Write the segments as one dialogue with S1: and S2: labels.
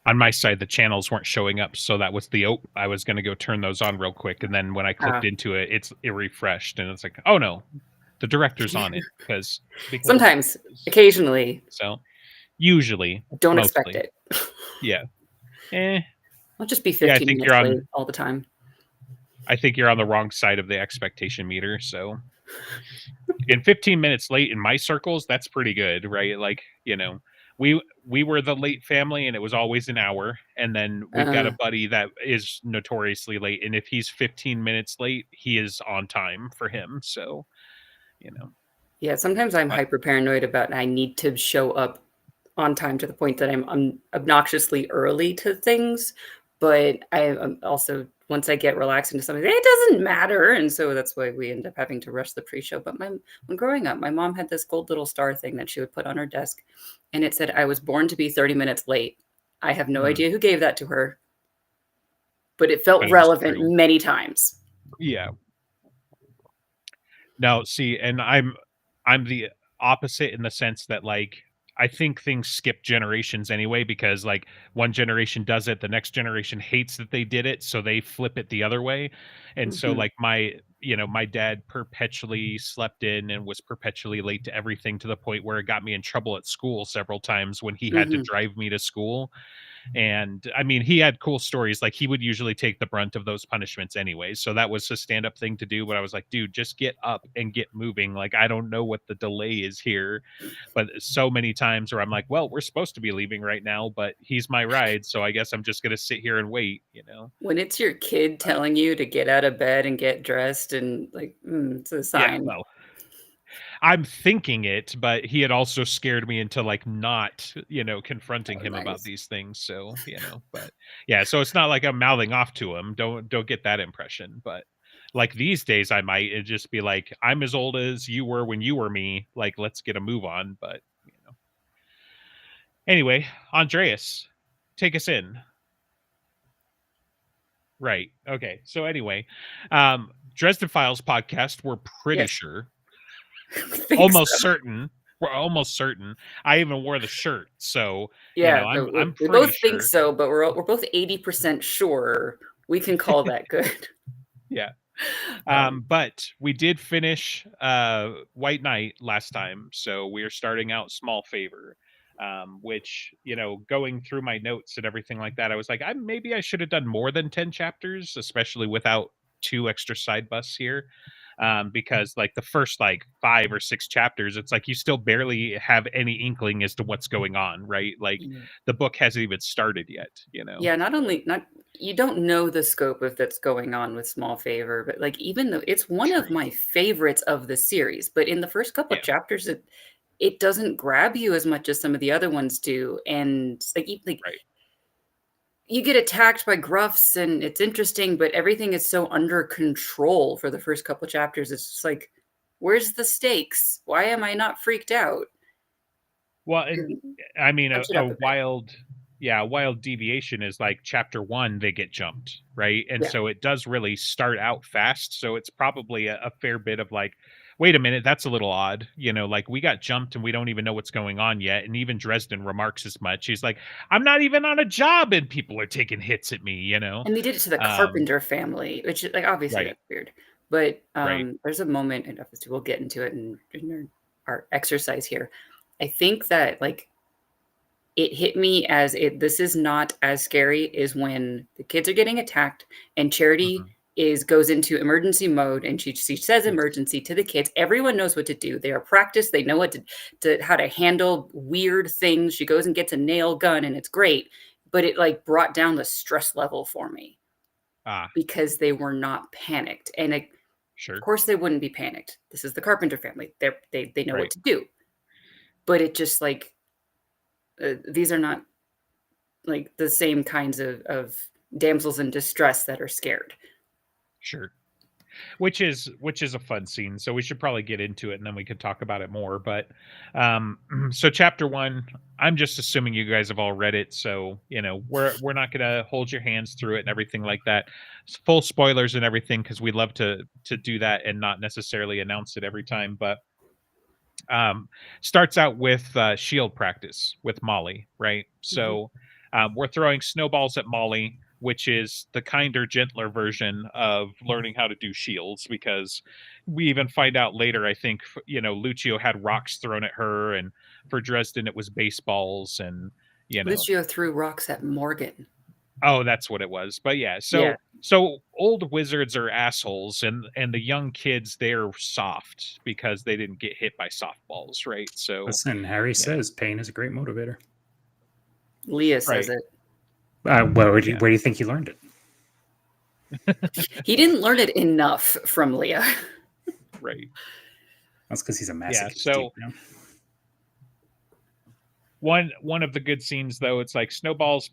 S1: on my side, the channels weren't showing up, so that was I was gonna go turn those on real quick, and then when I clicked
S2: Uh,
S1: into it, it refreshed, and it's like, "Oh, no, the director's on it," because
S2: Sometimes, occasionally,
S1: so, usually,
S2: don't expect
S1: mostly.
S2: it.
S1: Yeah. Eh,
S2: I'll just be
S1: yeah,
S2: 15 minutes late all the time.
S1: I think you're on the wrong side of the expectation meter, so and 15 minutes late in my circles, that's pretty good, right? Like, we were the late family and it was always an hour. And then we've got a
S2: Uh,
S1: buddy that is notoriously late. And if he's 15 minutes late, he is on time for him. So, you know,
S2: yeah, sometimes I'm
S1: but
S2: hyper paranoid about I need to show up on time to the point that I'm obnoxiously early to things, but I'm also once I get relaxed into something, it doesn't matter, and so that's why we end up having to rush the pre-show. But when growing up, my mom had this gold little star thing that she would put on her desk, and it said, "I was born to be 30 minutes late." I have no
S1: mm,
S2: idea who gave that to her, but it felt
S1: but it was
S2: relevant
S1: true.
S2: many times.
S1: Yeah. No, see, and I'm the opposite in the sense that like I think things skip generations anyway because like one generation does it, the next generation hates that they did it, so they flip it the other way. And so
S2: Mhm,
S1: like my dad perpetually slept in and was perpetually late to everything to the point where it got me in trouble at school several times when he had to
S2: mhm.
S1: drive me to school. And I mean, he had cool stories. Like he would usually take the brunt of those punishments anyways. So that was a stand-up thing to do. But I was like, dude, just get up and get moving. Like, I don't know what the delay is here. But so many times where I'm like, well, we're supposed to be leaving right now, but he's my ride. So I guess I'm just gonna sit here and wait.
S2: When it's your kid
S1: But
S2: telling you to get out of bed and get dressed and, like, it's a
S1: yeah,
S2: sign.
S1: well, I'm thinking it, but he had also scared me into like not, confronting
S2: Oh,
S1: him about
S2: nice.
S1: these things. So, but yeah, so it's not like I'm mouthing off to him. Don't get that impression. But like these days I might just be like, I'm as old as you were when you were me. Like, let's get a move on. But. Anyway, Andreas, take us in. Right. Okay. So anyway, Dresden Files podcast, we're pretty
S2: Yes.
S1: sure,
S2: I think
S1: almost
S2: so.
S1: certain. We're almost certain. I even wore the shirt, so
S2: Yeah,
S1: I'm
S2: no,
S1: I'm
S2: we
S1: pretty
S2: both think
S1: sure.
S2: so, but we're both 80% sure we can call that good.
S1: Yeah.
S2: Um,
S1: But we did finish White Knight last time, so we're starting out Small Favor. Which, going through my notes and everything like that, I was like, maybe I should have done more than 10 chapters, especially without two extra side busts here. Because like the first like 5 or 6 chapters, it's like you still barely have any inkling as to what's going on, right? Like
S2: yeah.
S1: the book hasn't even started yet.
S2: Yeah, not only not you don't know the scope of that's going on with Small Favor, but, like, even though it's one of
S1: True.
S2: my favorites of the series, but in the first couple of
S1: Yeah.
S2: chapters, it doesn't grab you as much as some of the other ones do, and, like,
S1: Right.
S2: you get attacked by gruffs and it's interesting, but everything is so under control for the first couple chapters. It's just like, where's the stakes? Why am I not freaked out?
S1: Well, and
S2: And
S1: I mean,
S2: punch it
S1: a
S2: up a bit.
S1: wild, yeah, a wild deviation is like chapter one, they get jumped, right? And
S2: Yeah.
S1: so it does really start out fast. So it's probably a fair bit of like, wait a minute, that's a little odd. Like we got jumped and we don't even know what's going on yet. And even Dresden remarks as much. He's like, I'm not even on a job and people are taking hits at me.
S2: And they did it to the
S1: Um,
S2: Carpenter family, which is like obviously
S1: right,
S2: that's weird. But
S1: right.
S2: there's a moment, and obviously we'll get into it in our exercise here. I think that like it hit me as it this is not as scary is when the kids are getting attacked and Charity
S1: Mhm.
S2: is goes into emergency mode and she says
S1: Yes.
S2: emergency to the kids. Everyone knows what to do. They are practiced. They know what to how to handle weird things. She goes and gets a nail gun and it's great. But it like brought down the stress level for me
S1: Ah,
S2: because they were not panicked. And of
S1: sure.
S2: course they wouldn't be panicked. This is the Carpenter family. They know what
S1: Right.
S2: to do. But it just like these are not like, the same kinds of damsels in distress that are scared.
S1: Sure. Which is a fun scene, so we should probably get into it and then we could talk about it more. But so chapter one, I'm just assuming you guys have all read it, so we're not gonna hold your hands through it and everything like that. Full spoilers and everything, because we love to do that and not necessarily announce it every time. But um starts out with shield practice with Molly, right?
S2: Mhm.
S1: So We're throwing snowballs at Molly, which is the kinder, gentler version of learning how to do shields, because we even find out later, I think, Lucio had rocks thrown at her, and for Dresden, it was baseballs, and,
S2: Lucio threw rocks at Morgan.
S1: oh, that's what it was. But yeah,
S2: Yeah.
S1: so old wizards are assholes, and the young kids, they're soft because they didn't get hit by softballs, right? So,
S3: Listen, Harry
S1: you know,
S3: says pain is a great motivator.
S2: Leah says
S1: right,
S2: it.
S3: Where do
S1: yeah,
S3: you think you learned it?
S2: He didn't learn it enough from Leah.
S1: right.
S3: That's because he's a
S1: Yeah,
S3: masochist.
S1: so one of the good scenes, though, it's like snowballs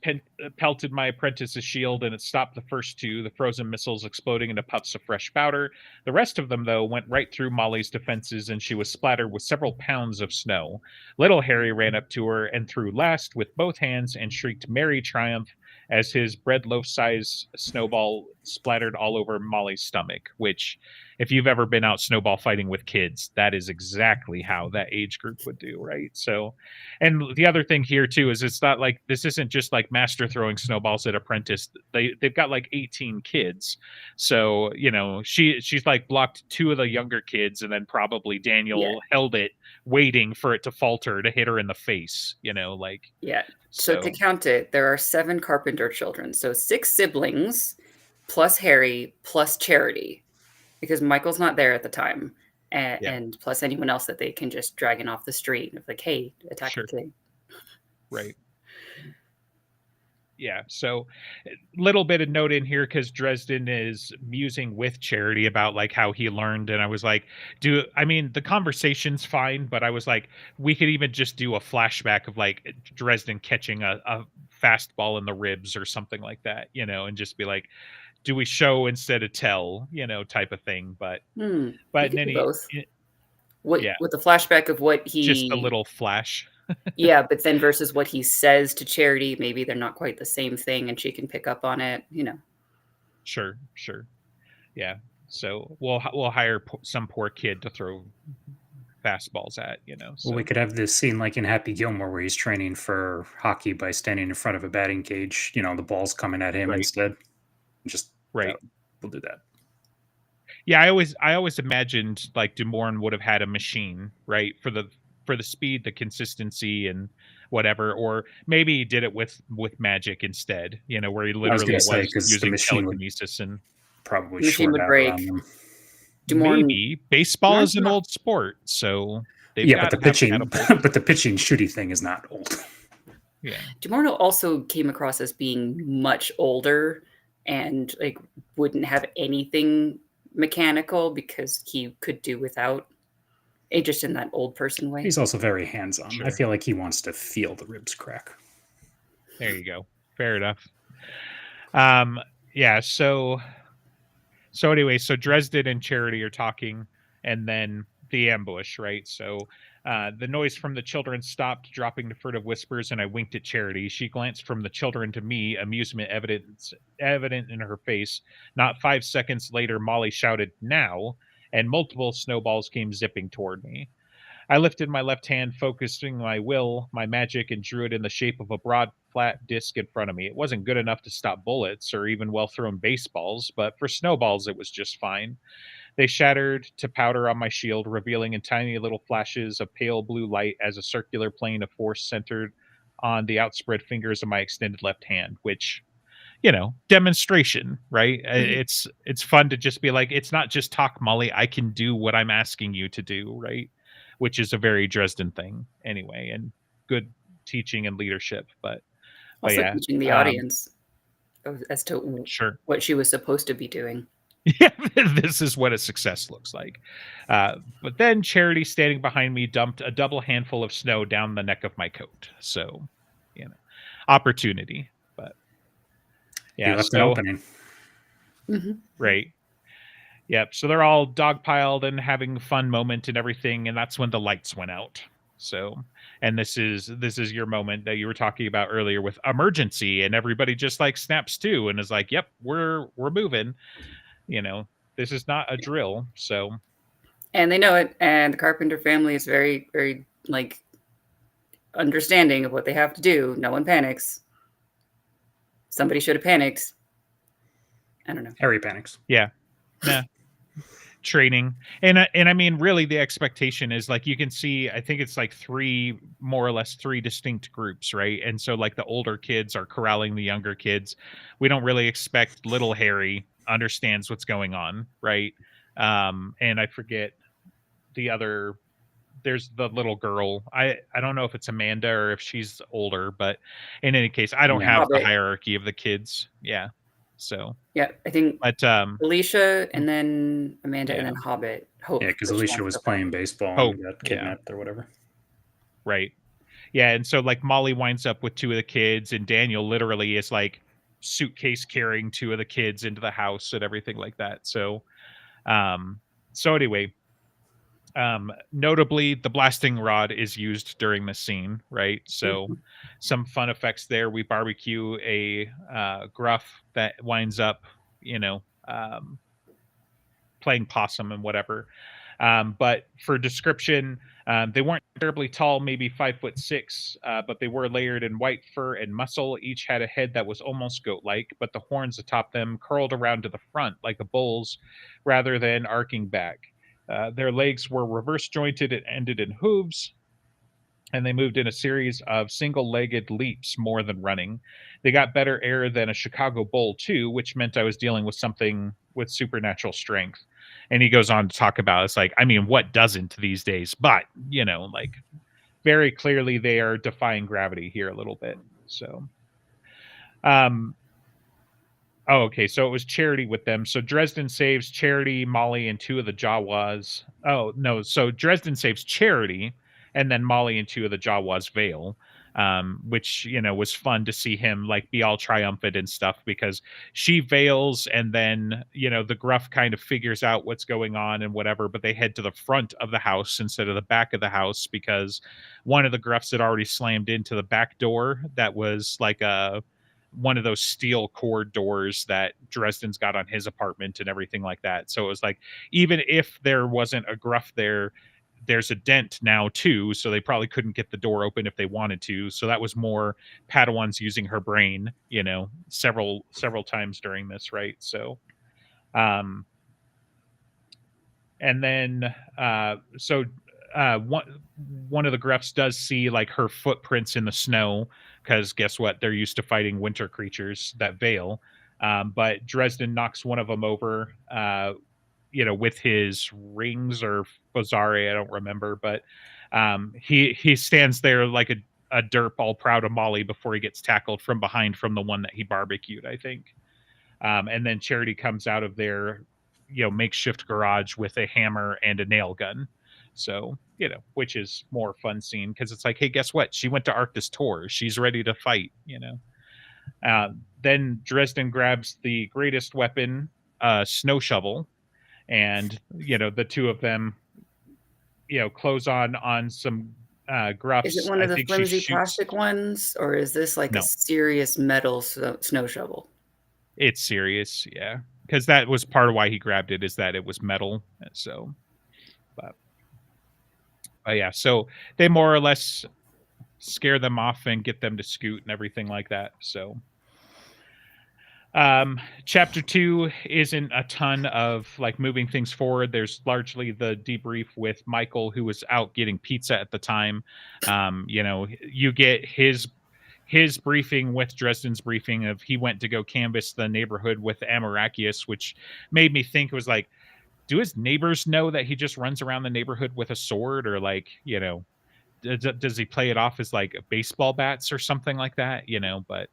S1: pelted my apprentice's shield, and it stopped the first two, the frozen missiles exploding into puffs of fresh powder. The rest of them, though, went right through Molly's defenses, and she was splattered with several pounds of snow. Little Harry ran up to her and threw last with both hands and shrieked merry triumph as his bread loaf size snowball splattered all over Molly's stomach, which, if you've ever been out snowball fighting with kids, that is exactly how that age group would do, right? So, and the other thing here too is it's not like this isn't just like master throwing snowballs at apprentice. They've got like 18 kids, so she's like blocked two of the younger kids, and then probably Daniel held it, waiting for it to falter to hit her in the face.
S2: Yeah. So to count it, there are 7 Carpenter children. So 6 siblings, plus Harry, plus Charity, because Michael's not there at the time. And plus anyone else that they can just drag in off the street. Like, hey, attack the kid.
S1: Right. Yeah. So little bit of note in here, because Dresden is musing with Charity about like how he learned. And I was like, the conversation's fine, but I was like, we could even just do a flashback of like Dresden catching a fastball in the ribs or something like that, and just be like, do we show instead of tell, type of thing. But in
S2: both. With the flashback of what he
S1: just a little flash.
S2: Yeah, but then versus what he says to Charity, maybe they're not quite the same thing, and she can pick up on it.
S1: Sure. Yeah. So we'll hire some poor kid to throw fastballs at. So.
S3: Well, we could have this scene like in Happy Gilmore where he's training for hockey by standing in front of a batting cage. The ball's coming at him instead. Just
S1: right.
S3: We'll do that.
S1: Yeah, I always imagined like Dumorn would have had a machine, right, for the speed, the consistency, and whatever, or maybe he did it with magic instead. Where he literally was using telekinesis and
S3: probably
S2: the machine would break.
S1: Maybe baseball is an old sport, so
S3: but the pitching shooty thing is not old.
S1: Yeah,
S2: Dumorn also came across as being much older and like wouldn't have anything mechanical because he could do without it, just in that old person way.
S3: He's also very hands-on. Sure. I feel like he wants to feel the ribs crack.
S1: There you go. Fair enough. Yeah. So anyway, so Dresden and Charity are talking, and then the ambush, right? So the noise from the children stopped, dropping to furtive whispers, and I winked at Charity. She glanced from the children to me, amusement evident in her face. Not 5 seconds later, Molly shouted, "Now!" and multiple snowballs came zipping toward me. I lifted my left hand, focusing my will, my magic, and drew it in the shape of a broad, flat disc in front of me. It wasn't good enough to stop bullets or even well-thrown baseballs, but for snowballs, it was just fine. They shattered to powder on my shield, revealing in tiny little flashes of pale blue light as a circular plane of force centered on the outspread fingers of my extended left hand, which, demonstration, right? Mm-hmm. It's fun to just be like, it's not just talk, Molly. I can do what I'm asking you to do, right? Which is a very Dresden thing anyway, and good teaching and leadership. But
S2: also teaching the audience as to what she was supposed to be doing.
S1: Yeah, this is what a success looks like. But then Charity, standing behind me, dumped a double handful of snow down the neck of my coat. So, opportunity. But yeah,
S3: that's the opening.
S2: Mm-hmm.
S1: Right. Yep. So they're all dogpiled and having a fun moment and everything, and that's when the lights went out. So, and this is your moment that you were talking about earlier with emergency, and everybody just like snaps to and is like, "Yep, we're moving." This is not a drill. So,
S2: and they know it, and the Carpenter family is very, very like understanding of what they have to do. No one panics. somebody should have panicked. I don't know.
S3: Harry panics.
S1: Yeah. Nah. Training. And I mean, really the expectation is like, you can see, I think it's like more or less three distinct groups, right? And so like the older kids are corralling the younger kids. We don't really expect little Harry understands what's going on, right? And I forget the other, there's the little girl. I don't know if it's Amanda or if she's older, but in any case, I don't have the
S2: Hobbit.
S1: hierarchy of the kids. Yeah. So
S2: Yeah, I think
S1: but
S2: Alicia and then Amanda and
S1: Yeah.
S2: then Hobbit. Hope,
S3: Yeah, because
S2: which
S3: Alicia
S2: one's
S3: was
S2: the
S3: playing
S2: Hobbit?
S3: baseball
S1: Hope,
S3: and got
S1: yeah.
S3: kidnapped or whatever.
S1: Right. Yeah, and so like Molly winds up with two of the kids, and Daniel literally is like suitcase carrying two of the kids into the house and everything like that. So anyway, notably the blasting rod is used during this scene, right? So some fun effects there. We barbecue a gruff that winds up, playing possum and whatever. But for description, they weren't terribly tall, maybe 5'6", but they were layered in white fur and muscle. Each had a head that was almost goat-like, but the horns atop them curled around to the front like a bull's rather than arcing back. Their legs were reverse jointed and ended in hooves, and they moved in a series of single-legged leaps more than running. They got better air than a Chicago Bull, too, which meant I was dealing with something with supernatural strength. And he goes on to talk about, it's like, I mean, what doesn't these days? But, like, very clearly they are defying gravity here a little bit. So, okay, so it was Charity with them. So Dresden saves Charity, Molly, and two of the Jawas. Oh, no, so Dresden saves Charity, and then Molly and two of the Jawas Veil, which, was fun to see him, like, be all triumphant and stuff, because she veils, and then, the gruff kind of figures out what's going on and whatever, but they head to the front of the house instead of the back of the house, because one of the gruffs had already slammed into the back door that was, like, one of those steel cord doors that Dresden's got on his apartment and everything like that. So it was like, even if there wasn't a gruff there, there's a dent now too, so they probably couldn't get the door open if they wanted to. So that was more Padawans using her brain, several times during this, right? So and then one of the gruffs does see like her footprints in the snow, because guess what, they're used to fighting winter creatures that veil. But Dresden knocks one of them over with his rings or Fozare, I don't remember, but he stands there like a derp, all proud of Molly, before he gets tackled from behind from the one that he barbecued, I think. And then Charity comes out of their makeshift garage with a hammer and a nail gun. So, which is more fun scene, because it's like, hey, guess what? She went to Arctis Tour. She's ready to fight, Then Dresden grabs the greatest weapon, snow shovel, and the two of them close on some gruffs.
S2: Is it one of the flimsy plastic ones, or is this like a serious metal snow shovel?
S1: It's serious, yeah, because that was part of why he grabbed it, is that it was metal. So but yeah, so they more or less scare them off and get them to scoot and everything like that. So chapter 2 isn't a ton of like moving things forward. There's largely the debrief with Michael, who was out getting pizza at the time. You get his briefing with Dresden's briefing of he went to go canvass the neighborhood with Amarachius, which made me think, it was like, do his neighbors know that he just runs around the neighborhood with a sword, or like, does he play it off as like baseball bats or something like that, but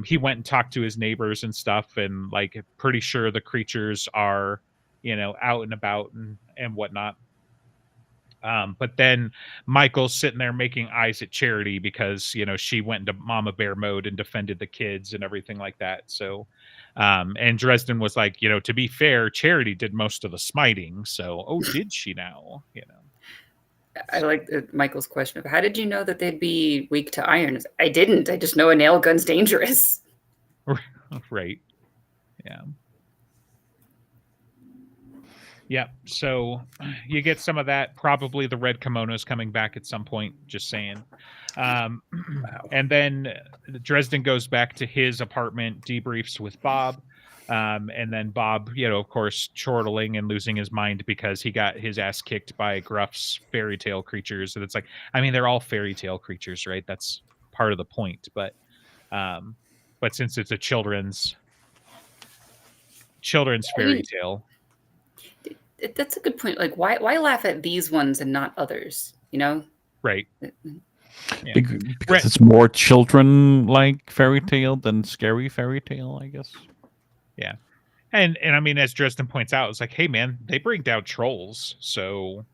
S1: he went and talked to his neighbors and stuff, and like pretty sure the creatures are out and about and whatnot. But then Michael's sitting there making eyes at Charity, because she went into mama bear mode and defended the kids and everything like that. So and Dresden was like, to be fair, Charity did most of the smiting, so did she now?
S2: I like Michael's question of, how did you know that they'd be weak to iron? I didn't. I just know a nail gun's dangerous.
S1: Right. Yeah. Yeah, so you get some of that. Probably the red kimono's coming back at some point. Just saying. Um,
S3: Wow.
S1: and then Dresden goes back to his apartment, debriefs with Bob. And then Bob, of course, chortling and losing his mind because he got his ass kicked by Gruff's fairy tale creatures. And it's like, I mean, they're all fairy tale creatures, right? That's part of the point. But since it's a children's fairy tale,
S2: That's a good point. Like, why laugh at these ones and not others?
S1: right?
S4: Yeah. Because it's more children-like fairy tale than scary fairy tale, I guess.
S1: Yeah. And I mean, as Dresden points out, it's like, hey man, they bring down trolls, so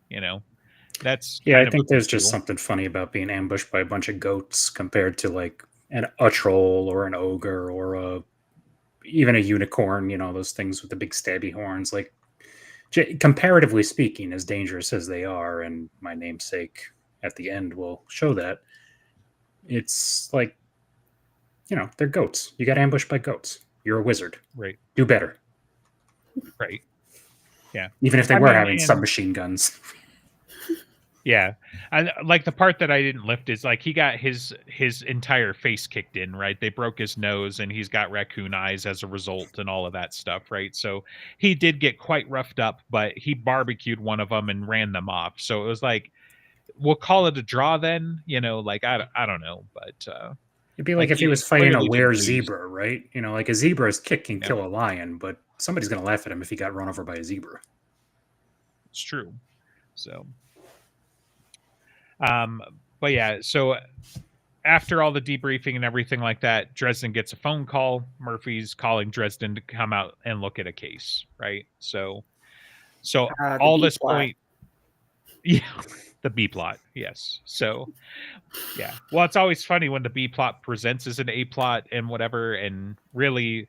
S1: that's
S3: I think there's just something funny about being ambushed by a bunch of goats compared to like a troll or an ogre or even a unicorn. Those things with the big stabby horns. Like, comparatively speaking, as dangerous as they are, and my namesake at the end will show that, it's like, they're goats. You got ambushed by goats. You're a wizard.
S1: Right.
S3: Do better.
S1: Right. Yeah.
S3: Even if they were having submachine guns.
S1: Yeah. And like the part that I didn't lift is like he got his entire face kicked in, right? They broke his nose and he's got raccoon eyes as a result and all of that stuff, right? So he did get quite roughed up, but he barbecued one of them and ran them off. So it was like, we'll call it a draw then, like I don't know, but
S3: it'd be like if he was fighting a were zebra, right? Like a zebra's kick can kill a lion, but somebody's going to laugh at him if he got run over by a zebra.
S1: It's true. So but yeah, so after all the debriefing and everything like that, Dresden gets a phone call. Murphy's calling Dresden to come out and look at a case, right? So all this point, yeah, the B plot, yes. So yeah, well, it's always funny when the B plot presents as an A plot and whatever, and really,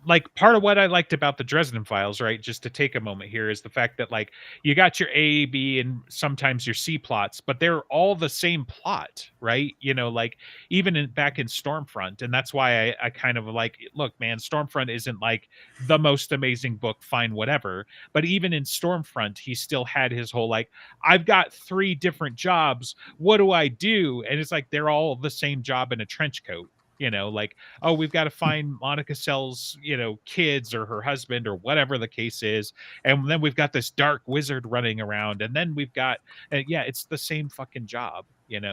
S1: like, part of what I liked about the Dresden Files, right, just to take a moment here, is the fact that like you got your A, B, and sometimes your C plots, but they're all the same plot, right? Like even back in Stormfront, and that's why I kind of like, look, man, Stormfront isn't like the most amazing book, fine, whatever, but even in Stormfront, he still had his whole like, I've got 3 different jobs, what do I do? And it's like they're all the same job in a trench coat. Like, oh, we've got to find Monica Sells, kids or her husband or whatever the case is. And then we've got this dark wizard running around. And then we've got, it's the same fucking job,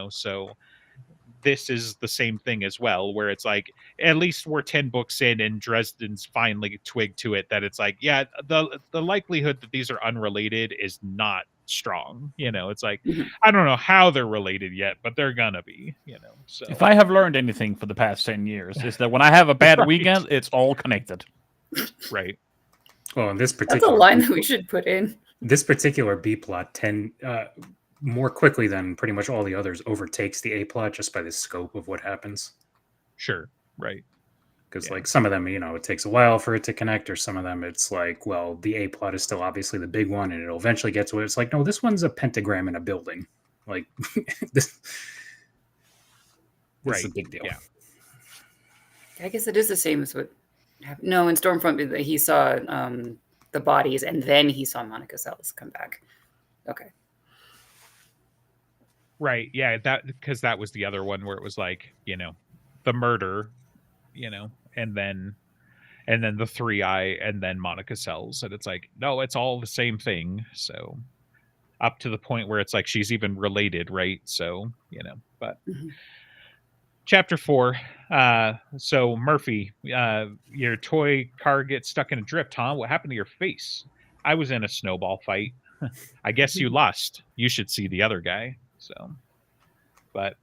S1: So this is the same thing as well, where it's like, at least we're 10 books in and Dresden's finally twigged to it that it's like, yeah, the likelihood that these are unrelated is not strong. It's like, I don't know how they're related yet, but they're gonna be, So
S4: if I have learned anything for the past 10 years, is that when I have a bad weekend, it's all connected.
S1: Right.
S3: Well, in this particular,
S2: that's a line that we should put in.
S3: This particular B plot more quickly than pretty much all the others overtakes the A plot just by the scope of what happens.
S1: Sure. Right.
S3: Because like some of them, it takes a while for it to connect, or some of them it's like, well, the A plot is still obviously the big one and it'll eventually get to it. It's like, no, this one's a pentagram in a building. Like this
S1: right.
S3: is a big deal.
S1: Yeah.
S2: I guess it is the same as what happened. No, in Stormfront, he saw the bodies and then he saw Monica Sells come back. Okay.
S1: Right. Yeah. Because that was the other one where it was like, the murder, and then the 3-eye and then Monica Sells. And it's like, no, it's all the same thing. So up to the point where it's like she's even related, right? So, but Chapter 4. So Murphy, your toy car gets stuck in a drift, huh? What happened to your face? I was in a snowball fight. I guess you lost. You should see the other guy. So, but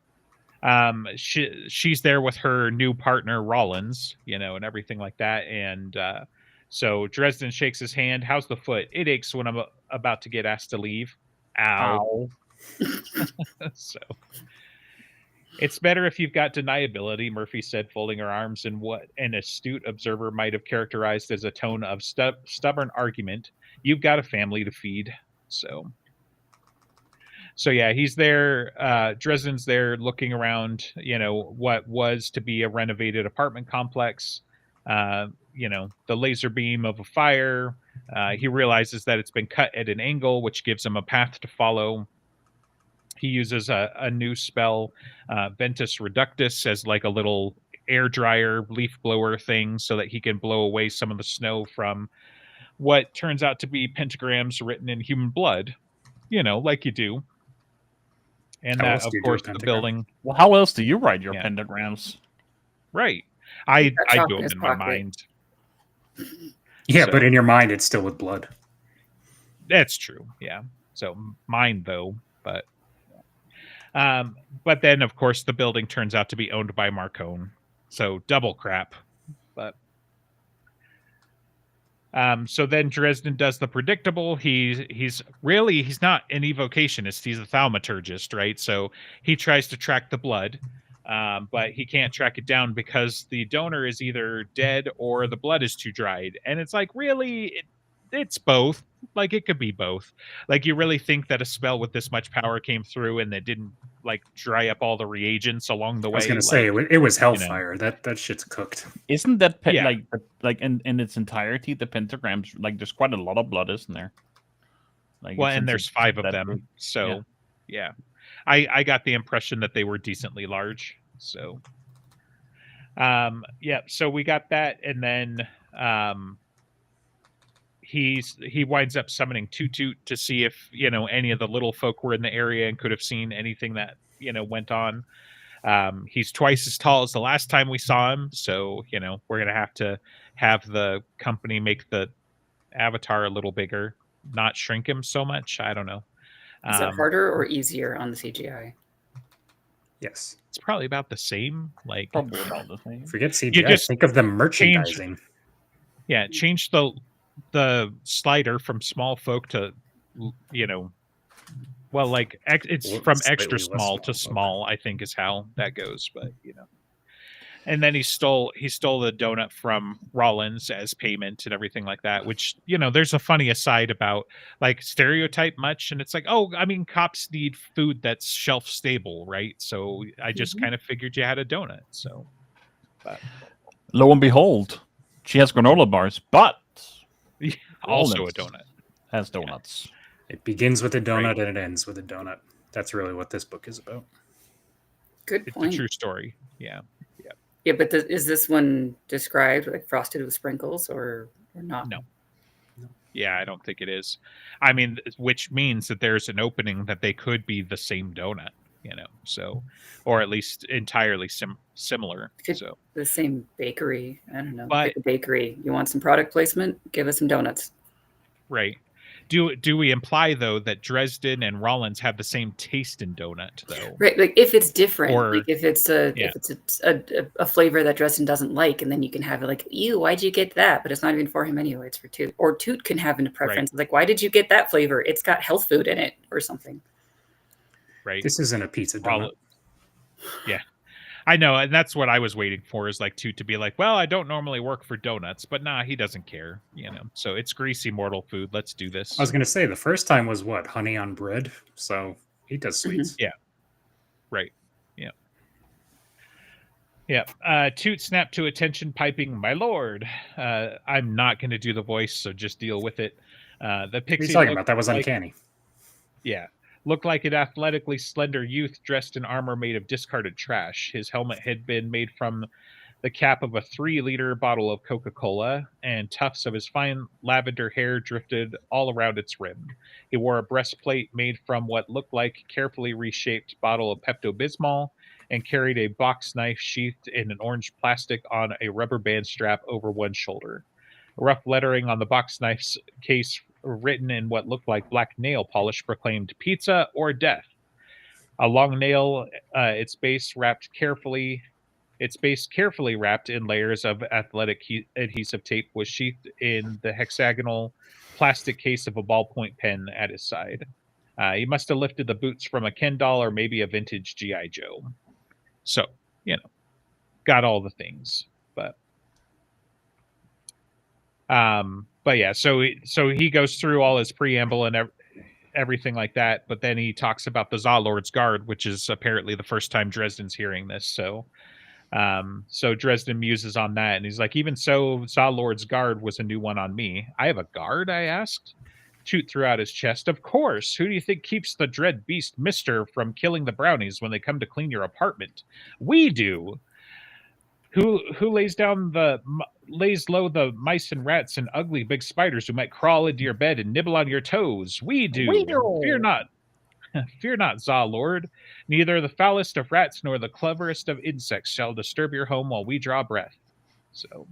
S1: she's there with her new partner Rollins, and everything like that. And so Dresden shakes his hand. How's the foot? It aches when I'm about to get asked to leave. Ow. So it's better if you've got deniability, Murphy said, folding her arms in what an astute observer might have characterized as a tone of stubborn argument. You've got a family to feed. So yeah, he's there. Dresden's there looking around, what was to be a renovated apartment complex. the laser beam of a fire. He realizes that it's been cut at an angle, which gives him a path to follow. He uses a new spell, Ventus Reductus, as like a little air dryer, leaf blower thing, so that he can blow away some of the snow from what turns out to be pentagrams written in human blood, like you do. And
S3: How
S1: that,
S3: else
S1: of
S3: do you do a
S1: course, the
S3: pentagram?
S1: building.
S4: Well, how else do you write your
S1: Yeah.
S4: pentagrams?
S1: Right. I
S2: got chalk
S1: do
S2: in
S1: them
S2: his
S1: in my
S2: pocket.
S1: mind.
S3: Yeah,
S1: So-
S3: but in your mind, it's still with blood.
S1: That's true. Yeah. So mine though, but then of course the building turns out to be owned by Marcone. So double crap. But so then Dresden does the predictable. He's not an evocationist. He's a thaumaturgist, right? So he tries to track the blood, but he can't track it down because the donor is either dead or the blood is too dried. And it's like, really, it's both. Like, it could be both. Like, you really think that a spell with this much power came through and that didn't like dry up all the reagents along the way?
S3: I was going to say it was hellfire. That shit's cooked.
S4: Isn't that
S1: Yeah.
S4: like in its entirety the pentagrams? Like, there's quite a lot of blood, isn't there? Like,
S1: Well,
S4: since
S1: and there's
S4: it's
S1: 5 of
S4: that
S1: them.
S4: big.
S1: So, yeah. I got the impression that they were decently large. So, so we got that. And then he winds up summoning Toot Toot to see if, any of the little folk were in the area and could have seen anything that, went on. He's twice as tall as the last time we saw him. So, we're going to have the company make the avatar a little bigger, not shrink him so much. I don't know.
S2: Is it harder or easier on the CGI?
S3: Yes.
S1: It's probably about the same. Like,
S4: Probably about the same.
S3: Forget CGI.
S1: just
S3: Think of the merchandising.
S1: yeah, change the slider from small folk to, well, like it's
S3: Well,
S1: from
S3: slightly
S1: extra
S3: less
S1: small to
S3: small folk.
S1: small, I think is how that goes. But and then he stole the donut from Rollins as payment and everything like that, which, there's a funny aside about like stereotype much. And it's like, oh, I mean, cops need food that's shelf stable, right? So I just kind of figured you had a donut. So, but
S4: Lo and behold, she has granola bars, but
S1: also a
S4: Rollins
S1: donut.
S4: has donuts.
S3: It begins with a donut
S1: Right.
S3: and it ends with a donut. That's really what this book is about.
S2: Good
S1: It's
S2: point.
S1: a true story. Yeah.
S2: Yeah, but is this one described like frosted with sprinkles or not?
S1: No. Yeah, I don't think it is. I mean, which means that there's an opening that they could be the same donut, so, or at least entirely similar.
S2: Could-
S1: So,
S2: The same bakery. I don't know.
S1: But-
S2: Pick a bakery. You want some product placement? Give us some donuts.
S1: right. Do we imply though that Dresden and Rollins have the same taste in donut though?
S2: Right, like if it's different,
S1: Or-
S2: like if it's a flavor that Dresden doesn't like, and then you can have it like, ew, why'd you get that? But it's not even for him anyway. It's for Toot. Or Toot can have a preference. Like, why did you get that flavor? It's got health food in it or something.
S3: This isn't a pizza donut.
S1: Roll- Yeah. I know, and that's what I was waiting for, is like to be like, well, I don't normally work for donuts, but nah, he doesn't care, So it's greasy mortal food. Let's do this.
S3: I was going to say the first time was what? Honey on bread. So he does sweets.
S1: Right. Yeah. Yeah. Toot snapped to attention, piping, "My lord." I'm not going to do the voice, so just deal with it. The
S3: What are
S1: pixie
S3: you talking
S1: looked
S3: about? That was
S1: like-
S3: uncanny.
S1: Yeah. Looked like an athletically slender youth dressed in armor made of discarded trash. His helmet had been made from the cap of a 3-liter bottle of Coca-Cola, and tufts of his fine lavender hair drifted all around its rim. He wore a breastplate made from what looked like carefully reshaped bottle of Pepto-Bismol, and carried a box knife sheathed in an orange plastic on a rubber band strap over one shoulder. Rough lettering on the box knife's case, written in what looked like black nail polish, proclaimed "Pizza or Death." A long nail, its base carefully wrapped in layers of athletic adhesive tape, was sheathed in the hexagonal plastic case of a ballpoint pen at his side. He must have lifted the boots from a Ken doll or maybe a vintage G.I. Joe. So, got all the things, but yeah, so he goes through all his preamble and everything like that, but then he talks about the Zalord's Guard, which is apparently the first time Dresden's hearing this. So So Dresden muses on that, and he's like, even so, Zalord's guard was a new one on me. I have a guard, I asked. Toot threw out his chest. Of course. Who do you think keeps the dread beast Mister from killing the brownies when they come to clean your apartment? We do. Who lays low the mice and rats and ugly big spiders who might crawl into your bed and nibble on your toes? We do.
S5: We do.
S1: Fear not. Fear not, Zalord. Neither the foulest of rats nor the cleverest of insects shall disturb your home while we draw breath. So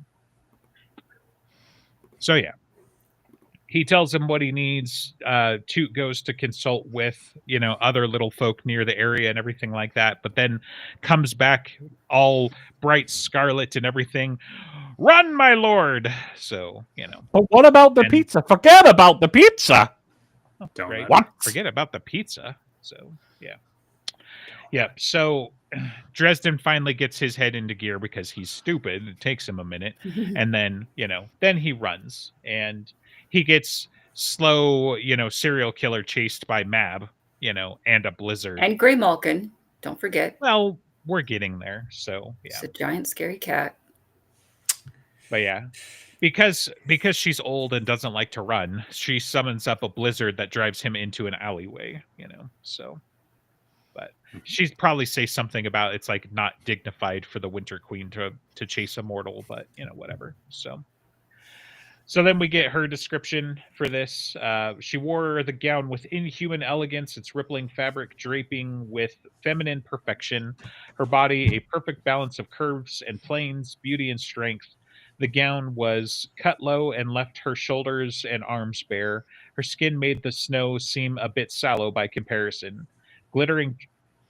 S1: yeah. He tells him what he needs. Toot goes to consult with, other little folk near the area and everything like that, but then comes back all bright scarlet and everything. Run, my lord! So,
S4: But what about the pizza? Forget about the pizza!
S1: Right?
S4: What?
S1: Forget about the pizza. So, yeah. Yep. So Dresden finally gets his head into gear because he's stupid. It takes him a minute. And then, then he runs. And he gets slow, serial killer chased by Mab, and a blizzard.
S2: And Grey Malkin, don't forget.
S1: Well, we're getting there. So, yeah.
S2: It's a giant scary cat.
S1: But yeah. Because she's old and doesn't like to run, she summons up a blizzard that drives him into an alleyway, so. But she'd probably say something about it's like not dignified for the Winter Queen to chase a mortal, but, whatever. So then we get her description for this. She wore the gown with inhuman elegance, its rippling fabric draping with feminine perfection. Her body a perfect balance of curves and planes, beauty and strength. The gown was cut low and left her shoulders and arms bare. Her skin made the snow seem a bit sallow by comparison. Glittering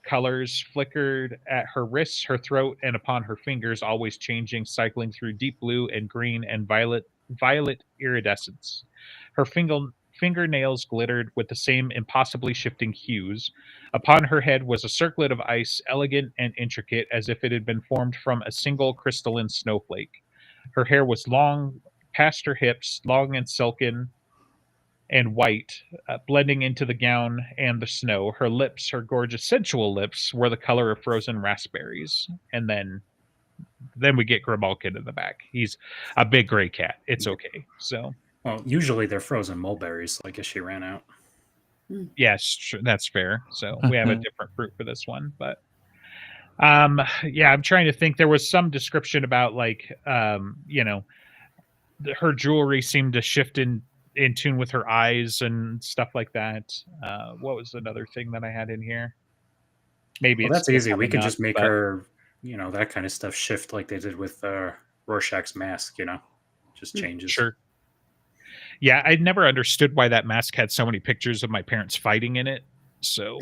S1: colors flickered at her wrists, her throat, and upon her fingers, always changing, cycling through deep blue and green and violet iridescence. Her fingernails glittered with the same impossibly shifting hues. Upon her head was a circlet of ice, elegant and intricate, as if it had been formed from a single crystalline snowflake. Her hair was long past her hips, long and silken and white, blending into the gown and the snow. Her lips, her gorgeous sensual lips, were the color of frozen raspberries. And then we get Grimalkin in the back. He's a big gray cat. It's okay. So,
S3: well, usually they're frozen mulberries, so I guess she ran out.
S1: Yes, that's fair. So we have a different fruit for this one, but yeah, I'm trying to think. There was some description about her jewelry seemed to shift in tune with her eyes and stuff like that. What was another thing that I had in here? Maybe
S3: that's easy. We can just make her, that kind of stuff shift like they did with Rorschach's mask. Just changes.
S1: Sure. Yeah, I never understood why that mask had so many pictures of my parents fighting in it. So.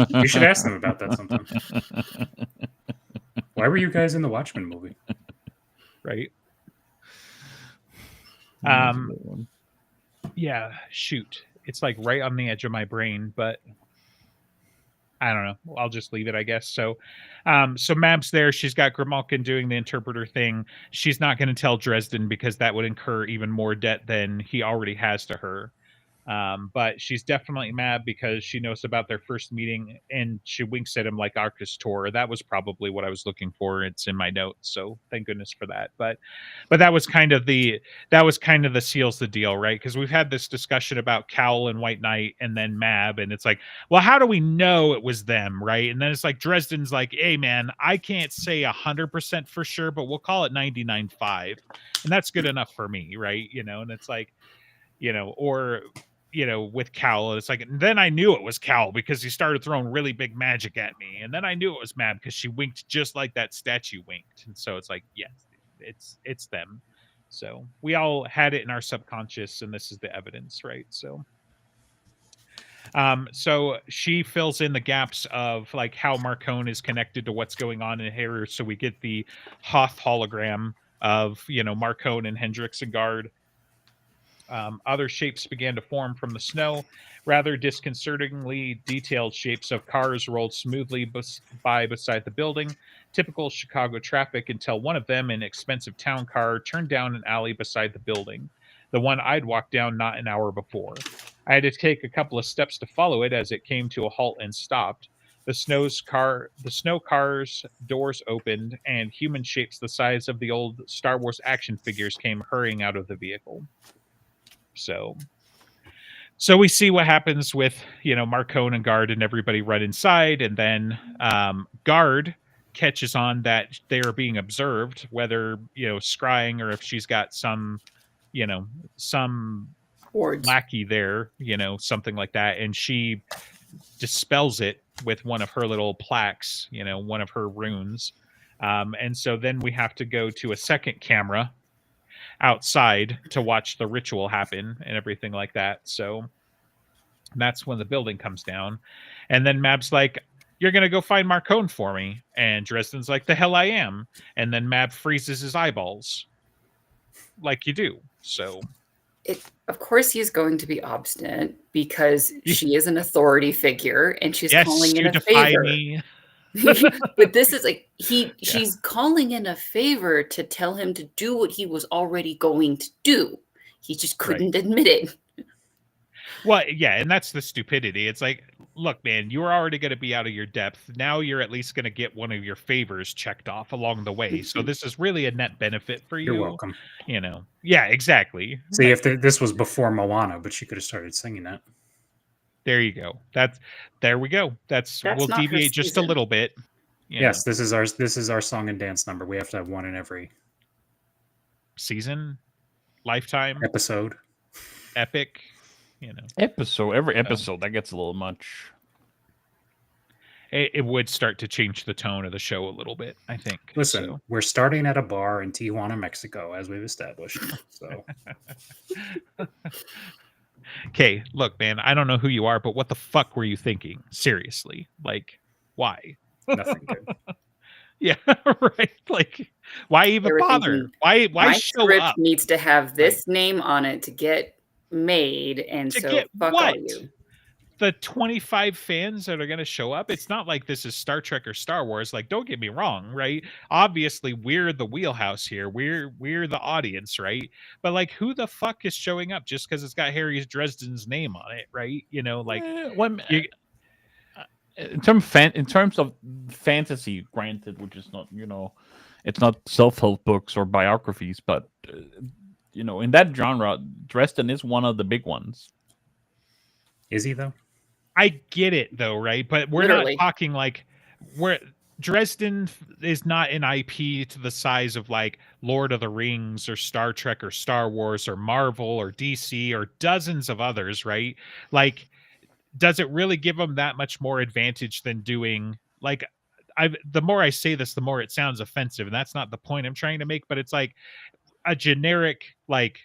S3: You should ask them about that sometime. Why were you guys in the Watchmen movie?
S1: Right. Yeah, shoot. It's like right on the edge of my brain, but I don't know. I'll just leave it, I guess. So Mab's there. She's got Grimalkin doing the interpreter thing. She's not going to tell Dresden because that would incur even more debt than he already has to her. But she's definitely mad because she knows about their first meeting and she winks at him like Arcus Tor. That was probably what I was looking for. It's in my notes, so thank goodness for that. But that was kind of the seals the deal, right? Because we've had this discussion about Cowl and White Knight and then Mab, and it's like, well, how do we know it was them, right? And then it's like Dresden's like, hey man, I can't say 100% for sure, but we'll call it 99.5, and that's good enough for me, right? And it's like, or with Cowl, it's like, then I knew it was Cowl because he started throwing really big magic at me, and then I knew it was Mab because she winked just like that statue winked, and so it's like, yes, it's them. So we all had it in our subconscious, and this is the evidence, right? So she fills in the gaps of like how Marcone is connected to what's going on in here, so we get the Hoth hologram of Marcone and Hendrix and Guard. Other shapes began to form from the snow. Rather disconcertingly detailed shapes of cars rolled smoothly by beside the building. Typical Chicago traffic until one of them, an expensive town car, turned down an alley beside the building. The one I'd walked down not an hour before. I had to take a couple of steps to follow it as it came to a halt and stopped. The snow car's doors opened, and human shapes the size of the old Star Wars action figures came hurrying out of the vehicle. So we see what happens with, Marcone and Guard and everybody run inside, and then Guard catches on that they are being observed, whether, scrying or if she's got some
S2: Wards.
S1: lackey there, something like that, and she dispels it with one of her little plaques, one of her runes. And so then we have to go to a second camera outside to watch the ritual happen and everything like that. So that's when the building comes down. And then Mab's like, "You're going to go find Marcone for me." And Dresden's like, "The hell I am." And then Mab freezes his eyeballs like you do. So
S2: of course he's going to be obstinate because she is an authority figure and she's calling in a favor.
S1: Me.
S2: But this is like she's calling in a favor to tell him to do what he was already going to do. He just couldn't admit it.
S1: Well, yeah, and that's the stupidity. It's like, look, man, you were already going to be out of your depth. Now you're at least going to get one of your favors checked off along the way. So this is really a net benefit for you.
S3: You're welcome.
S1: Yeah, exactly.
S3: See, if this was before Moana, but she could have started singing that.
S1: There you go. There we go. We'll deviate just a little bit.
S3: Yes, this is our song and dance number. We have to have one in every
S1: season, lifetime,
S3: episode,
S1: epic.
S4: Every episode that gets a little much.
S1: It would start to change the tone of the show a little bit, I think.
S3: Listen, we're starting at a bar in Tijuana, Mexico, as we've established. So,
S1: okay, look, man, I don't know who you are, but what the fuck were you thinking? Seriously, like, why?
S3: Nothing good.
S1: Yeah, right. Like, why even bother? Why
S2: my
S1: show
S2: script
S1: up?
S2: Needs to have this name on it to get made, and fuck all you.
S1: The 25 fans that are going to show up, it's not like this is Star Trek or Star Wars. Like, don't get me wrong, right? Obviously, we're the wheelhouse here. We're the audience, right? But like, who the fuck is showing up just because it's got Harry Dresden's name on it, right?
S4: In terms of fantasy, granted, which is not, it's not self-help books or biographies, but in that genre, Dresden is one of the big ones.
S3: Is he though?
S1: I get it though, right? But we're not talking like Dresden is not an IP to the size of like Lord of the Rings or Star Trek or Star Wars or Marvel or DC or dozens of others, right? Like, does it really give them that much more advantage than doing like the more I say this, the more it sounds offensive, and that's not the point I'm trying to make, but it's like a generic like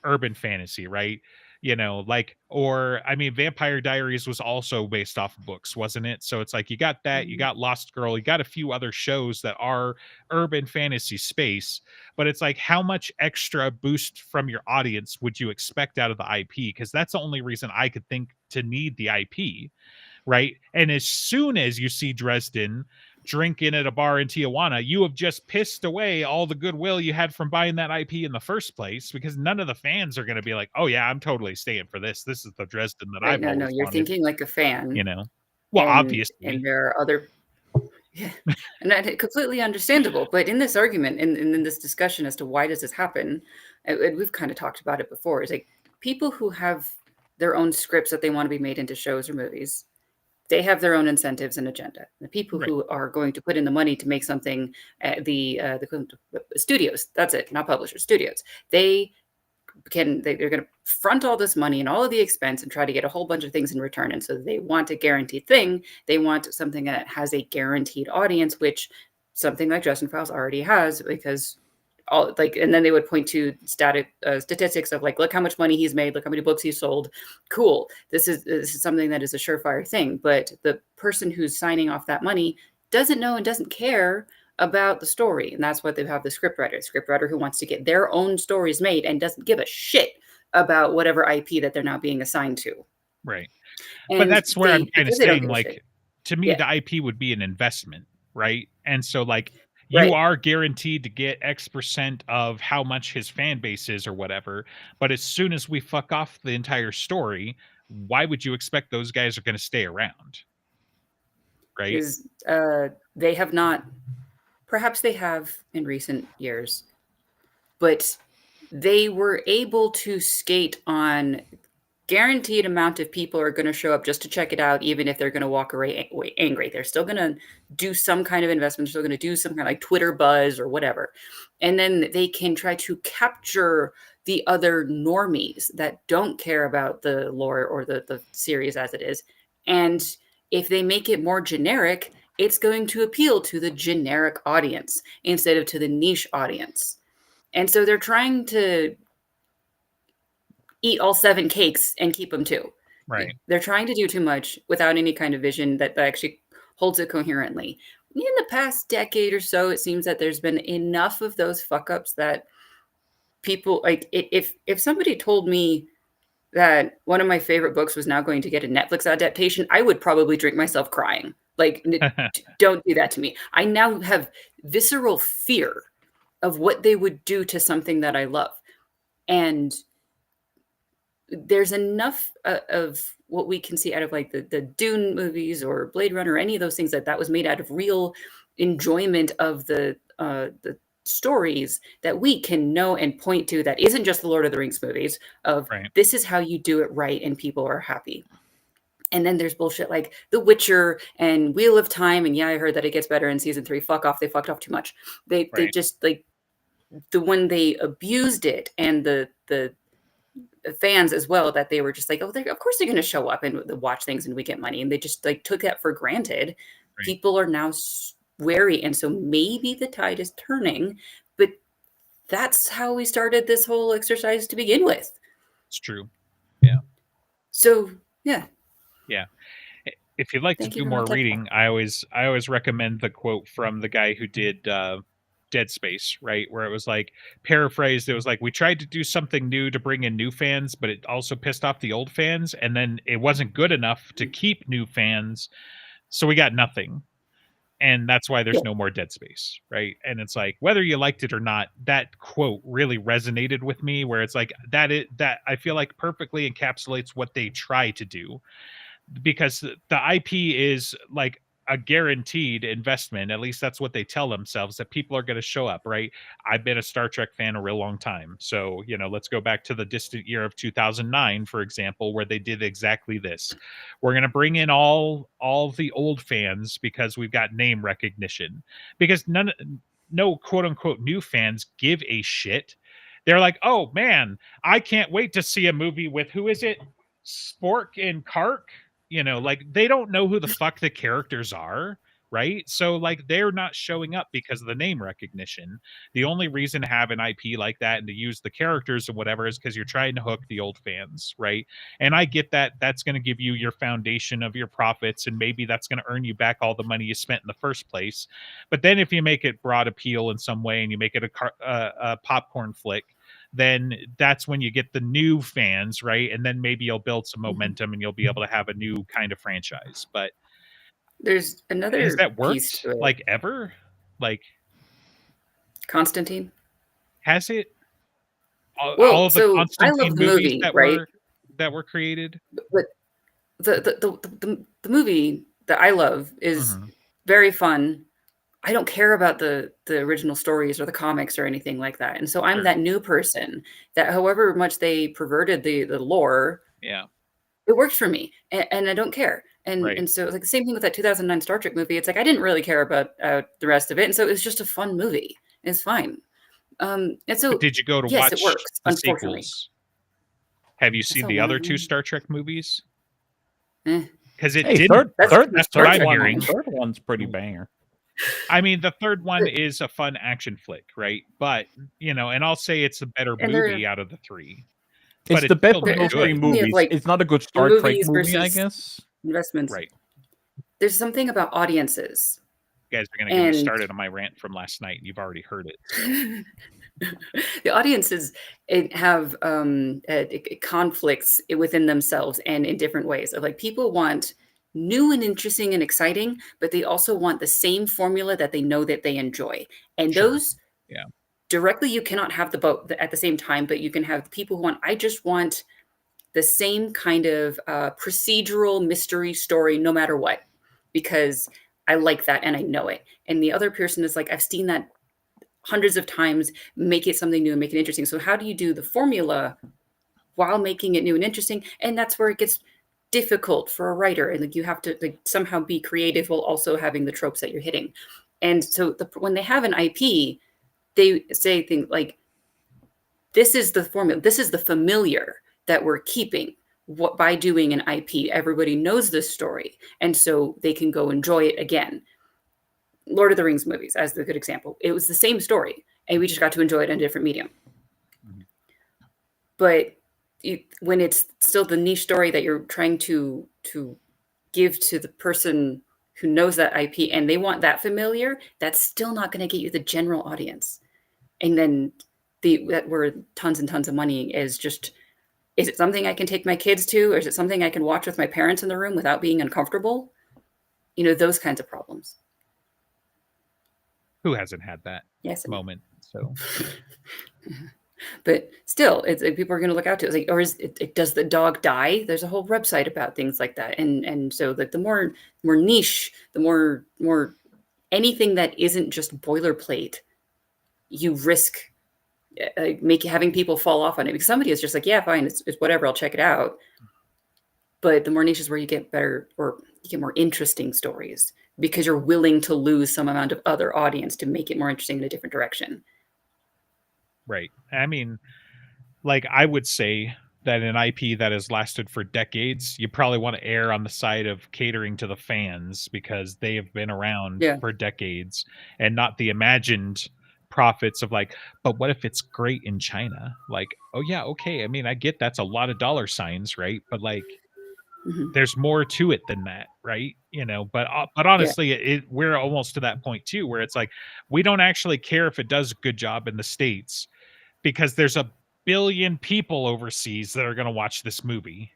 S1: urban fantasy, right? Vampire Diaries was also based off of books, wasn't it? So it's like you got that, you got Lost Girl, you got a few other shows that are urban fantasy space, but it's like, how much extra boost from your audience would you expect out of the IP? Because that's the only reason I could think to need the IP, right? And as soon as you see Dresden drinking at a bar in Tijuana, you have just pissed away all the goodwill you had from buying that IP in the first place, because none of the fans are going to be like, "Oh yeah, I'm totally staying for this. This is the Dresden that I've always
S2: you're
S1: wanted."
S2: Thinking like a fan,
S1: Well, obviously,
S2: and there are other, and that completely understandable. But in this argument, in this discussion as to why does this happen, and we've kind of talked about it before. Is like people who have their own scripts that they want to be made into shows or movies. They have their own incentives and agenda. The people who are going to put in the money to make something, the studios, that's it, not publishers, studios. They're going to front all this money and all of the expense and try to get a whole bunch of things in return. And so they want a guaranteed thing. They want something that has a guaranteed audience, which something like Dresden Files already has, because and then they would point to statistics of like, look how much money he's made, look how many books he's sold. Cool. This is something that is a surefire thing. But the person who's signing off that money doesn't know and doesn't care about the story. And that's why they have the scriptwriter who wants to get their own stories made and doesn't give a shit about whatever IP that they're now being assigned to.
S1: Right. But that's where I'm kind of saying, like, to me, the IP would be an investment, right? And so like, you are guaranteed to get X% of how much his fan base is or whatever. But as soon as we fuck off the entire story, why would you expect those guys are going to stay around? right?
S2: Is they have not, perhaps they have in recent years, but they were able to skate on guaranteed amount of people are going to show up just to check it out, even if they're going to walk away angry. They're still going to do some kind of investment. They're still going to do some kind of like Twitter buzz or whatever. And then they can try to capture the other normies that don't care about the lore or the series as it is. And if they make it more generic, it's going to appeal to the generic audience instead of to the niche audience. And so they're trying to eat all 7 cakes and keep them too.
S1: Right.
S2: They're trying to do too much without any kind of vision that actually holds it coherently. In the past decade or so, it seems that there's been enough of those fuck ups that people like if somebody told me that one of my favorite books was now going to get a Netflix adaptation, I would probably drink myself crying. Like, don't do that to me. I now have visceral fear of what they would do to something that I love. And there's enough of what we can see out of like the Dune movies or Blade Runner, or any of those things that was made out of real enjoyment of the stories that we can know and point to, that isn't just the Lord of the Rings movies of this is how you do it right and people are happy. And then there's bullshit like The Witcher and Wheel of Time. And yeah, I heard that it gets better in season 3. Fuck off. They fucked off too much. They just like when they abused it, and the fans as well, that they were just like, oh, of course they're going to show up and watch things and we get money. And they just like took that for granted. Right. People are now wary. And so maybe the tide is turning, but that's how we started this whole exercise to begin with.
S1: It's true. Yeah.
S2: So, yeah.
S1: Yeah. If you'd like to do more reading, I always recommend the quote from the guy who did Dead Space, right? Where it was like, paraphrased, it was like, we tried to do something new to bring in new fans, but it also pissed off the old fans, and then it wasn't good enough to keep new fans, so we got nothing. And that's why there's no more Dead Space, right? And it's like, whether you liked it or not, that quote really resonated with me, where it's like that I feel like perfectly encapsulates what they try to do, because the IP is like a guaranteed investment. At least that's what they tell themselves, that people are going to show up, right? I've been a Star Trek fan a real long time. So, let's go back to the distant year of 2009, for example, where they did exactly this. We're going to bring in all the old fans because we've got name recognition, because no quote unquote new fans give a shit. They're like, oh man, I can't wait to see a movie with, who is it? Spork and Kark. Like, they don't know who the fuck the characters are, right? So like, they're not showing up because of the name recognition. The only reason to have an IP like that and to use the characters or whatever is because you're trying to hook the old fans, right? And I get that that's going to give you your foundation of your profits, and maybe that's going to earn you back all the money you spent in the first place. But then if you make it broad appeal in some way and you make it a popcorn flick, then that's when you get the new fans, right? And then maybe you'll build some momentum and you'll be able to have a new kind of franchise. But
S2: there's another
S1: has that worked
S2: piece to it.
S1: Like ever? Like
S2: Constantine?
S1: Has it?
S2: All
S1: of the Constantine
S2: I love the
S1: movies
S2: movie,
S1: that
S2: right?
S1: were created?
S2: But the movie that I love is very fun. I don't care about the original stories or the comics or anything like that. And so I'm that new person that, however much they perverted the lore, it works for me, and I don't care. And so like the same thing with that 2009 Star Trek movie. It's like, I didn't really care about the rest of it. And so it was just a fun movie. It's fine. And so
S1: but did you go to
S2: yes,
S1: watch
S2: it works,
S1: the
S2: unfortunately.
S1: sequels? Have you seen the other 2 Star Trek movies? Because it didn't.
S2: That's
S1: what I'm hearing.
S4: The third one's pretty banger.
S1: I mean, the third one is a fun action flick, right? But, and I'll say it's a better movie out of the 3.
S4: It's the best of those 3 movies.
S2: Like,
S4: it's not a good Star Trek movie, I guess.
S2: Investments.
S1: Right.
S2: There's something about audiences.
S1: You guys are going to get me started on my rant from last night. You've already heard it. So.
S2: The audiences have conflicts within themselves and in different ways. Of like, people want new and interesting and exciting, but they also want the same formula that they know that they enjoy. And those directly, you cannot have the both at the same time, but you can have the people who want, I just want the same kind of procedural mystery story no matter what, because I like that and I know it. And the other person is like, I've seen that hundreds of times, make it something new and make it interesting. So how do you do the formula while making it new and interesting? And that's where it gets difficult for a writer. And like you have to like somehow be creative while also having the tropes that you're hitting. And so when they have an IP, they say things like, this is the formula, this is the familiar that we're keeping by doing an IP. Everybody knows this story, and so they can go enjoy it again. Lord of the Rings movies, as the good example. It was the same story, and we just got to enjoy it in a different medium. Mm-hmm. But when it's still the niche story that you're trying to give to the person who knows that IP and they want that familiar, that's still not going to get you the general audience. And then where tons and tons of money is just, is it something I can take my kids to, or is it something I can watch with my parents in the room without being uncomfortable? Those kinds of problems.
S1: Who hasn't had that moment? So,
S2: but still, it's like people are going to look out to it. It's like, or does the dog die? There's a whole website about things like that, and so like the more niche, the more anything that isn't just boilerplate, you risk having people fall off on it, because somebody is just like, yeah, fine, it's whatever, I'll check it out. But the more niches where you get better, or you get more interesting stories, because you're willing to lose some amount of other audience to make it more interesting in a different direction.
S1: Right. I mean, like, I would say that an IP that has lasted for decades, you probably want to err on the side of catering to the fans, because they have been around for decades, and not the imagined profits of like, but what if it's great in China? Like, oh yeah, okay. I mean, I get that's a lot of dollar signs, right? But like, there's more to it than that, right? But honestly, we're almost to that point too, where it's like, we don't actually care if it does a good job in the States, because there's a billion people overseas that are going to watch this movie.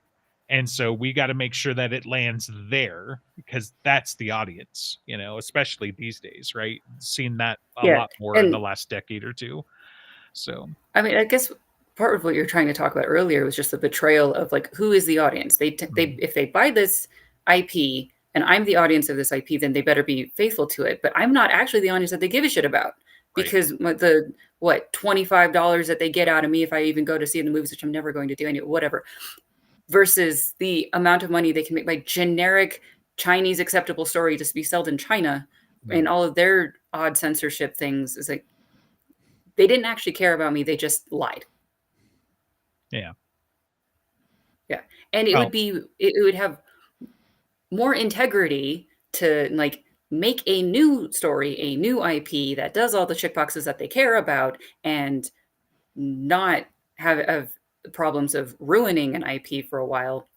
S1: And so we got to make sure that it lands there, because that's the audience, especially these days, right? Seen that a lot more in the last decade or two. So,
S2: I mean, I guess part of what you're trying to talk about earlier was just the betrayal of like, who is the audience? They if they buy this IP and I'm the audience of this IP, then they better be faithful to it. But I'm not actually the audience that they give a shit about, because the $25 that they get out of me if I even go to see the movies, which I'm never going to do anyway, whatever, versus the amount of money they can make by generic Chinese acceptable story just to be sold in China, and all of their odd censorship things, is like, they didn't actually care about me. They just lied.
S1: Yeah.
S2: And it would have more integrity to like make a new story, a new IP that does all the checkboxes that they care about, and not have problems of ruining an IP for a while.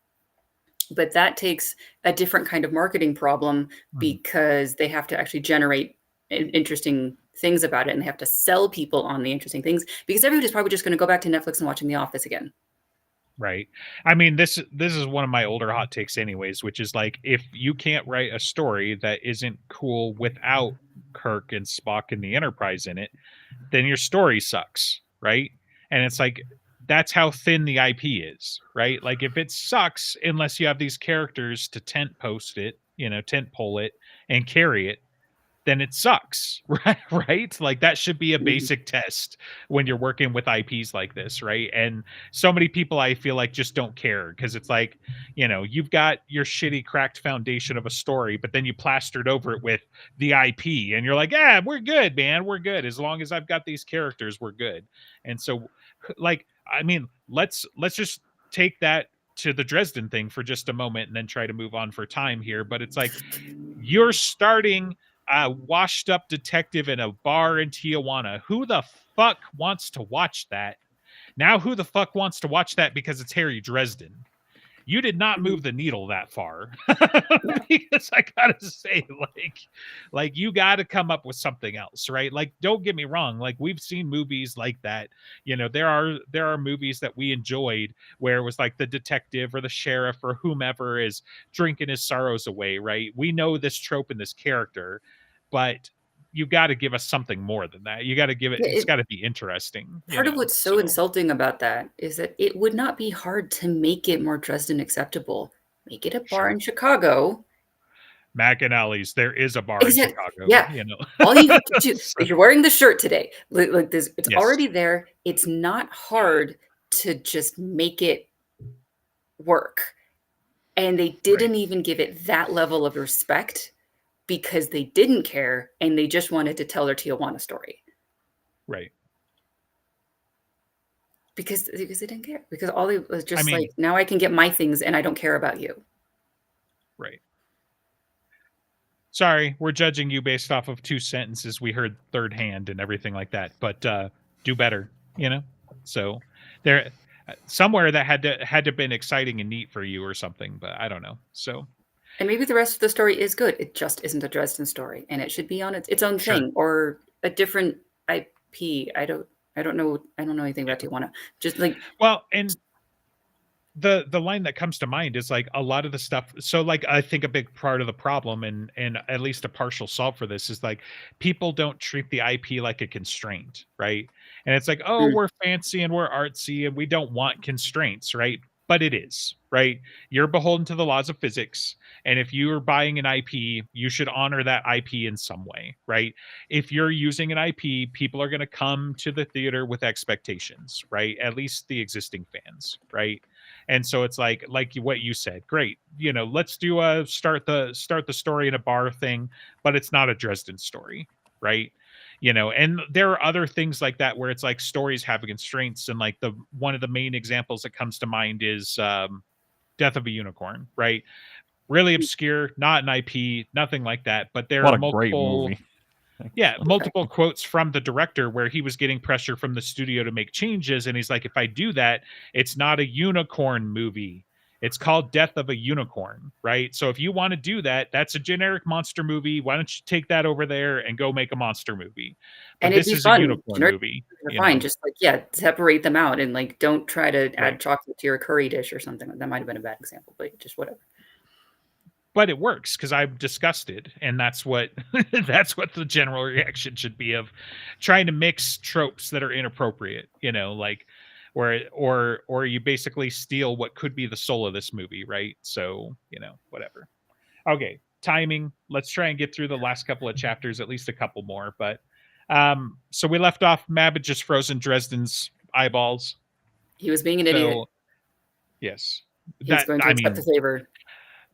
S2: But that takes a different kind of marketing problem, because they have to actually generate interesting things about it, and they have to sell people on the interesting things, because everybody's probably just going to go back to Netflix and watching The Office again.
S1: Right. I mean, this is one of my older hot takes anyways, which is like, if you can't write a story that isn't cool without Kirk and Spock and the Enterprise in it, then your story sucks, right? And it's like, that's how thin the IP is, right? Like, if it sucks, unless you have these characters to tent pole it and carry it, then it sucks, right? Like, that should be a basic test when you're working with IPs like this, right? And so many people, I feel like, just don't care, because it's like, you've got your shitty cracked foundation of a story, but then you plastered over it with the IP, and you're like, we're good, man, we're good. As long as I've got these characters, we're good. And so, like, I mean, let's just take that to the Dresden thing for just a moment, and then try to move on for time here. But it's like, you're starting a washed up detective in a bar in Tijuana. Who the fuck wants to watch that? Now, who the fuck wants to watch that because it's Harry Dresden? You did not move the needle that far. Because I gotta say, like you gotta come up with something else, right? Like, don't get me wrong, like, we've seen movies like that. There are movies that we enjoyed where it was like the detective or the sheriff or whomever is drinking his sorrows away, right? We know this trope and this character, but you got to give us something more than that. You got to give it, it's got to be interesting.
S2: Part of what's so insulting about that is that it would not be hard to make it more Dresden acceptable. Make it a bar in Chicago.
S1: McAnally's, there is a bar in
S2: Exact
S1: Chicago,
S2: yeah.
S1: you know?
S2: All you have to do
S1: So
S2: is you're wearing the shirt today. Like this, it's
S1: yes.
S2: already there. It's not hard to just make it work. And they
S1: Right.
S2: didn't even give it that level of respect because they didn't care and they just wanted to tell their Tijuana story.
S1: Right.
S2: Because they didn't care. Because all it was
S1: I
S2: just
S1: mean
S2: like, now I can get my things and I don't care about you.
S1: right. Sorry, we're judging you based off of 2 sentences we heard third hand and everything like that, but do better, you know? So there somewhere that had to been exciting and neat for you or something, but I don't know. So
S2: And maybe the rest of the story is good. It just isn't a Dresden story, and it should be on its own
S1: sure.
S2: thing or a different IP. I don't know anything
S1: Yeah.
S2: about Tijuana. Just like
S1: Well, and the line that comes to mind is like a lot of the stuff. So like I think a big part of the problem and at least a partial solve for this is like people don't treat the IP like a constraint, right? And it's like, oh,
S2: mm,
S1: we're fancy and we're artsy and we don't want constraints, right? But it is, right? You're beholden to the laws of physics. And if you are buying an IP, you should honor that IP in some way, right? If you're using an IP, people are going to come to the theater with expectations, right? At least the existing fans, right? And so it's like what you said, great, you know, let's do a start the story in a bar thing, but it's not a Dresden story, right? You know, and there are other things like that where it's like stories have constraints, and like the one of the main examples that comes to mind is Death of a Unicorn, right? Really obscure, not an IP, nothing like that, but there
S4: What
S1: are
S4: a great
S1: multiple
S4: movie.
S1: multiple quotes from the director where he was getting pressure from the studio to make changes, and he's like, if I do that, it's not a unicorn movie, it's called Death of a Unicorn, right? So if you want to do that, that's a generic monster movie, why don't you take that over there and go make a monster movie?
S2: and
S1: But
S2: it'd
S1: this
S2: be
S1: is a
S2: fun.
S1: unicorn
S2: Generic
S1: movie,
S2: are
S1: you
S2: fine.
S1: know?
S2: Just like, yeah, separate them out and like don't try to
S1: Right.
S2: add chocolate to your curry dish or something. That might have been a bad example, but just whatever.
S1: But it works because I'm disgusted, and that's what that's what the general reaction should be of trying to mix tropes that are inappropriate, you know, like where or you basically steal what could be the soul of this movie, right? So, you know, whatever. Okay, timing. Let's try and get through the last couple of chapters, at least a couple more. But so we left off. Mab had just frozen Dresden's eyeballs.
S2: He was being an idiot.
S1: So yes,
S2: He's going to accept the favor.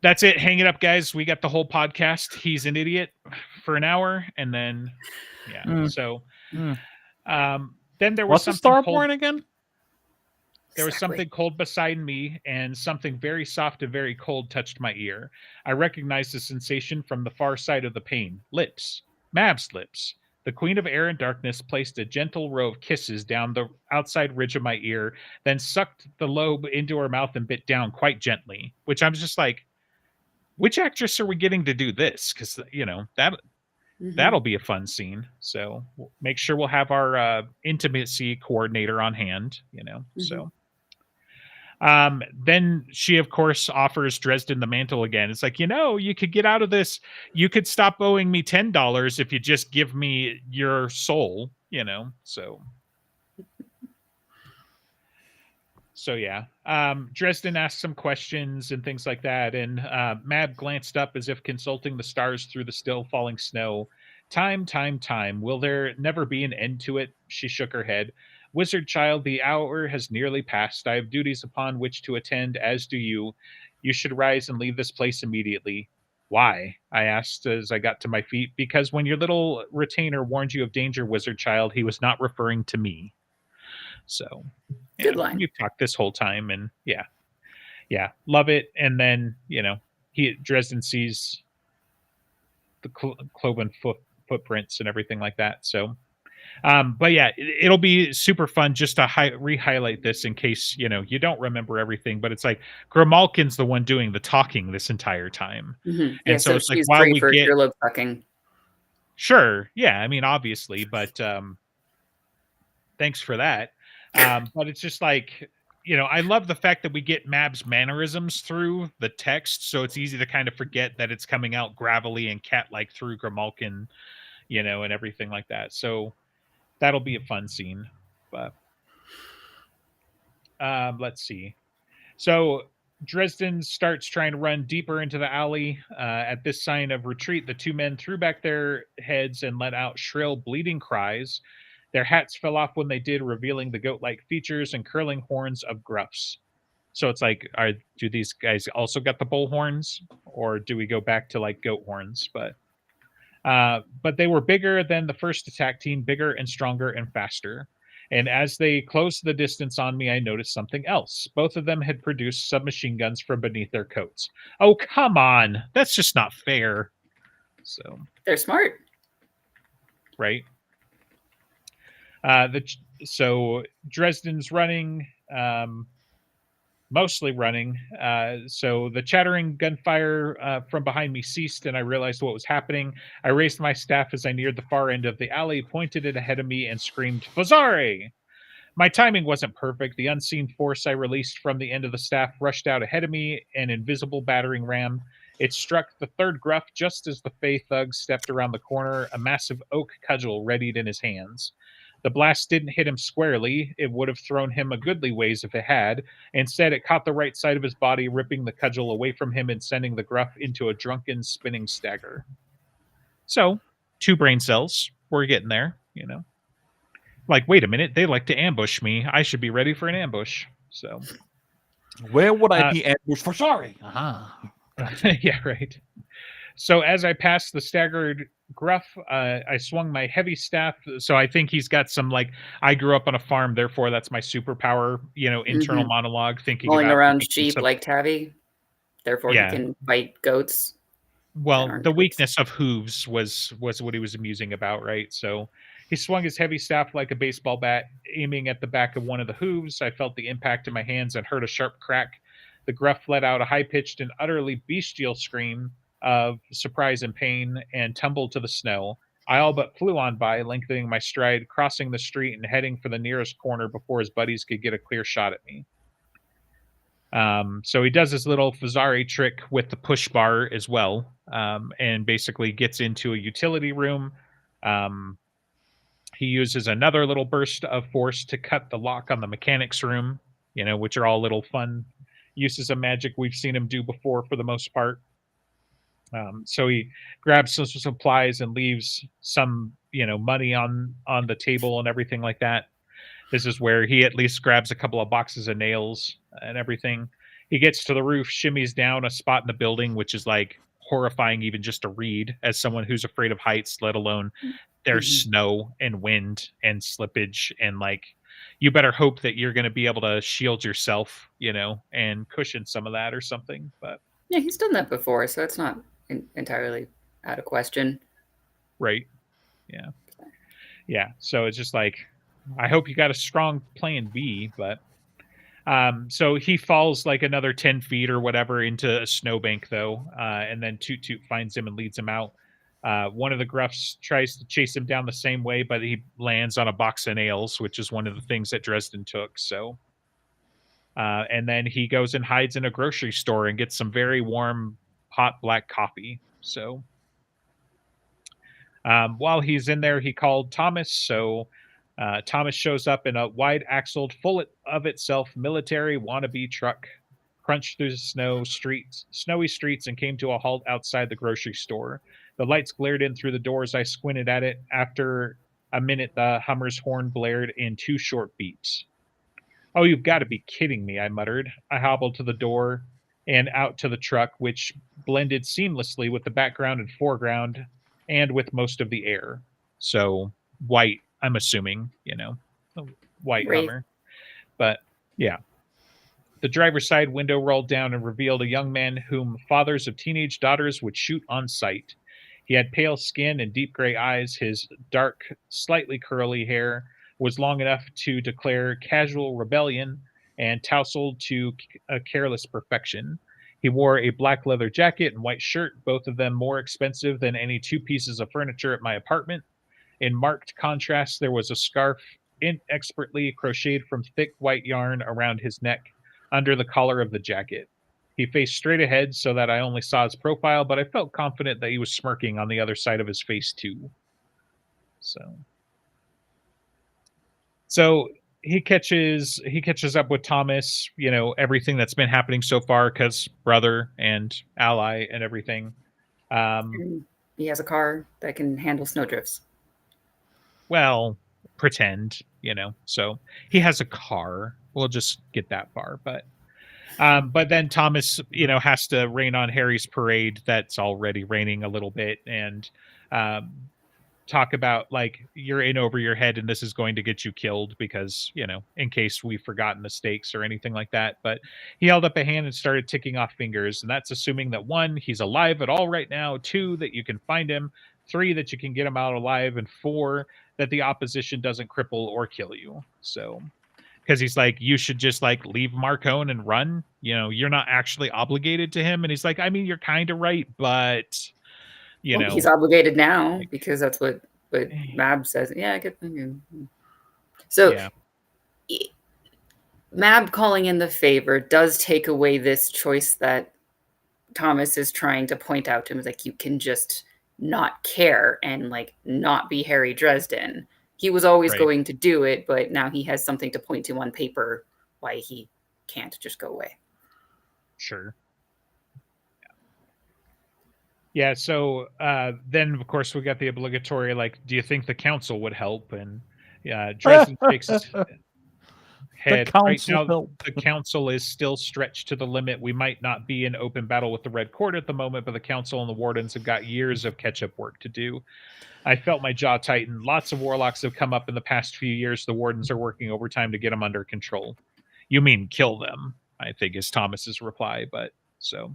S1: that's it. Hang it up, guys. We got the whole podcast. He's an idiot for an hour, and then yeah.
S4: Mm.
S1: So
S4: Mm.
S1: then there was
S4: What's the
S1: something
S4: star
S1: cold.
S4: point again?
S1: There was
S2: Exactly.
S1: something cold beside me, and something very soft and very cold touched my ear. I recognized the sensation from the far side of the pane. Lips. Mab's lips. The Queen of Air and Darkness placed a gentle row of kisses down the outside ridge of my ear, then sucked the lobe into her mouth and bit down quite gently, which I was just like, which actress are we getting to do this? Because, you know,
S2: Mhm.
S1: that'll be a fun scene. So make sure we'll have our intimacy coordinator on hand, you know.
S2: Mhm.
S1: So then she, of course, offers Dresden the mantle again. It's like, you know, you could get out of this. You could stop owing me $10 if you just give me your soul, you know. So yeah. Dresden asked some questions and things like that, and Mab glanced up as if consulting the stars through the still falling snow. Time, time, time. Will there never be an end to it? She shook her head. Wizard child, the hour has nearly passed. I have duties upon which to attend, as do you. You should rise and leave this place immediately. Why? I asked as I got to my feet. Because when your little retainer warned you of danger, wizard child, he was not referring to me. So
S2: Good line.
S1: We've talked this whole time, and yeah, love it. And then, you know, Dresden sees the cloven footprints and everything like that. So but yeah, it'll be super fun just to re-highlight this in case, you know, you don't remember everything, but it's like Grimalkin's the one doing the talking this entire time.
S2: Mhm.
S1: And
S2: Yeah,
S1: so it's like,
S2: she's
S1: while
S2: great
S1: we
S2: for
S1: get
S2: earlobe sucking.
S1: sure, yeah, I mean, obviously, but thanks for that. But it's just like, you know, I love the fact that we get Mab's mannerisms through the text, so it's easy to kind of forget that it's coming out gravelly and cat-like through Grimalkin, you know, and everything like that. So that'll be a fun scene. But let's see. So Dresden starts trying to run deeper into the alley. At this sign of retreat, the two men threw back their heads and let out shrill, bleating cries. Their hats fell off when they did, revealing the goat-like features and curling horns of gruffs. So it's like, do these guys also got the bull horns, or do we go back to like goat horns? But they were bigger than the first attack team, bigger and stronger and faster. And as they closed the distance on me, I noticed something else. Both of them had produced submachine guns from beneath their coats. Oh, come on. That's just not fair. So
S2: They're smart.
S1: right. So Dresden's running, mostly running. So the chattering gunfire from behind me ceased, and I realized what was happening. I raised my staff as I neared the far end of the alley, pointed it ahead of me, and screamed, "Fazare!" My timing wasn't perfect. The unseen force I released from the end of the staff rushed out ahead of me, an invisible battering ram. It struck the third gruff just as the Fey thug stepped around the corner, a massive oak cudgel readied in his hands. The blast didn't hit him squarely. It would have thrown him a goodly ways if it had. Instead, it caught the right side of his body, ripping the cudgel away from him and sending the gruff into a drunken, spinning stagger. So, 2 brain cells. We're getting there, you know. Like, wait a minute, they like to ambush me. I should be ready for an ambush. So,
S4: Where would I be ambushed for? Sorry.
S1: yeah, right. So as I passed the staggered gruff, I swung my heavy staff. So I think he's got some like, I grew up on a farm, therefore that's my superpower. Internal monologue, thinking
S2: Mulling
S1: about
S2: around sheep like Tabby. Therefore,
S1: Yeah.
S2: he can fight goats.
S1: Well,
S2: aren't
S1: the
S2: goats.
S1: weakness of hooves was what he was musing about, right? So he swung his heavy staff like a baseball bat, aiming at the back of one of the hooves. I felt the impact in my hands and heard a sharp crack. The gruff let out a high-pitched and utterly bestial scream of surprise and pain and tumbled to the snow. I all but flew on by, lengthening my stride, crossing the street and heading for the nearest corner before his buddies could get a clear shot at me. So he does his little Fazari trick with the push bar as well, and basically gets into a utility room. He uses another little burst of force to cut the lock on the mechanics room, which are all little fun uses of magic we've seen him do before for the most part. So he grabs some supplies and leaves some, money on the table and everything like that. This is where he at least grabs a couple of boxes of nails and everything. He gets to the roof, shimmies down a spot in the building, which is like horrifying even just to read as someone who's afraid of heights, let alone there's snow and wind and slippage. And like, you better hope that you're going to be able to shield yourself, and cushion some of that or something. But
S2: Yeah, he's done that before, so it's not entirely out of question.
S1: right. Yeah. So it's just like, I hope you got a strong plan B, but so he falls like another 10 feet or whatever into a snowbank though. And then Toot Toot finds him and leads him out. One of the gruffs tries to chase him down the same way, but he lands on a box of nails, which is one of the things that Dresden took. So, and then he goes and hides in a grocery store and gets some very warm, hot black coffee. So, while he's in there, he called Thomas. So, Thomas shows up in a wide-axled, full of itself military wannabe truck, crunched through the snowy streets, and came to a halt outside the grocery store. The lights glared in through the doors. I squinted at it. After a minute, the Hummer's horn blared in 2 short beeps. "Oh, you've got to be kidding me," I muttered. I hobbled to the door and out to the truck, which blended seamlessly with the background and foreground and with most of the air. So, white, I'm assuming, a white
S2: Right.
S1: Hummer. But, yeah. The driver's side window rolled down and revealed a young man whom fathers of teenage daughters would shoot on sight. He had pale skin and deep gray eyes. His dark, slightly curly hair was long enough to declare casual rebellion and tousled to a careless perfection. He wore a black leather jacket and white shirt, both of them more expensive than any 2 pieces of furniture at my apartment. In marked contrast, there was a scarf inexpertly crocheted from thick white yarn around his neck under the collar of the jacket. He faced straight ahead so that I only saw his profile, but I felt confident that he was smirking on the other side of his face too. So he catches up with Thomas, everything that's been happening so far, because brother and ally and everything.
S2: And he has a car that can handle snowdrifts.
S1: Well, pretend, so he has a car. We'll just get that far. But then Thomas, has to rain on Harry's parade that's already raining a little bit, and talk about, like, you're in over your head and this is going to get you killed because, in case we've forgotten the stakes or anything like that. But he held up a hand and started ticking off fingers, and that's assuming that 1, he's alive at all right now, 2, that you can find him, 3, that you can get him out alive, and 4, that the opposition doesn't cripple or kill you. So, because he's like, you should just, like, leave Marcone and run. You're not actually obligated to him. And he's like, I mean, you're kind of right, but
S2: He's obligated now because that's what Mab says. Yeah, good thing. So
S1: yeah.
S2: Mab calling in the favor does take away this choice that Thomas is trying to point out to him. It's like, you can just not care and, like, not be Harry Dresden. He was always
S1: Right.
S2: going to do it, but now he has something to point to on paper why he can't just go away.
S1: Sure. Yeah, so then, of course, we got the obligatory, like, do you think the council would help? And Dresden shakes his head.
S4: The
S1: Right
S4: council
S1: now,
S4: help.
S1: the council is still stretched to the limit. We might not be in open battle with the Red Court at the moment, but the council and the wardens have got years of catch-up work to do. I felt my jaw tighten. Lots of warlocks have come up in the past few years. The wardens are working overtime to get them under control. You mean kill them, I think, is Thomas's reply. But so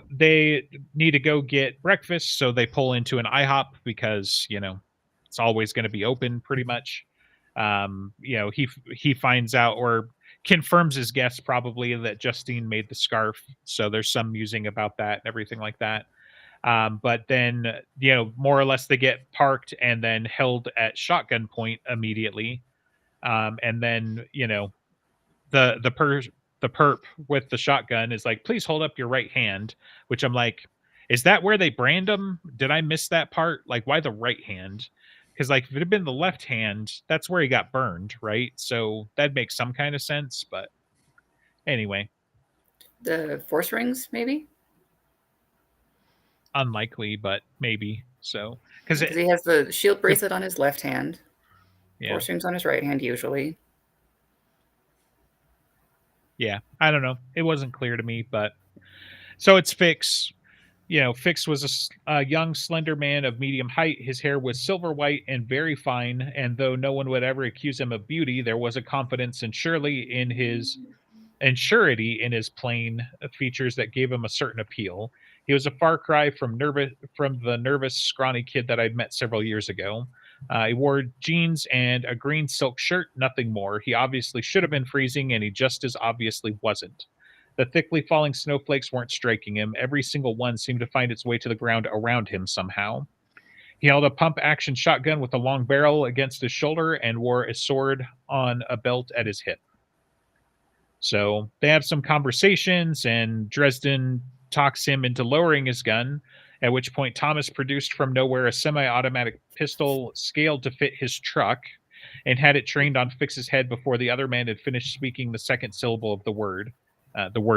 S1: they need to go get breakfast, so they pull into an IHOP because it's always going to be open pretty much. He finds out, or confirms his guess probably, that Justine made the scarf, so there's some musing about that and everything like that. But then more or less they get parked and then held at shotgun point immediately. And then the perp with the shotgun is like, please hold up your right hand, which I'm like, is that where they brand them? Did I miss that part? Like, why the right hand? Because, like, if it had been the left hand, that's where he got burned, right? So that makes some kind of sense. But anyway,
S2: The force rings, maybe?
S1: unlikely, but maybe. So
S2: Because he has the shield bracelet on his left hand,
S1: yeah.
S2: force rings on his right hand usually.
S1: Yeah, I don't know. It wasn't clear to me, but so it's Fix. Fix was a young, slender man of medium height. His hair was silver white and very fine, and though no one would ever accuse him of beauty, there was a confidence and surety in his plain features that gave him a certain appeal. He was a far cry from the nervous, scrawny kid that I'd met several years ago. He wore jeans and a green silk shirt, nothing more. He obviously should have been freezing, and he just as obviously wasn't. The thickly falling snowflakes weren't striking him. Every single one seemed to find its way to the ground around him somehow. He held a pump-action shotgun with a long barrel against his shoulder and wore a sword on a belt at his hip. So they have some conversations, and Dresden talks him into lowering his gun, at which point Thomas produced from nowhere a semi-automatic pistol scaled to fit his truck and had it trained on Fix's head before the other man had finished speaking the second syllable of the word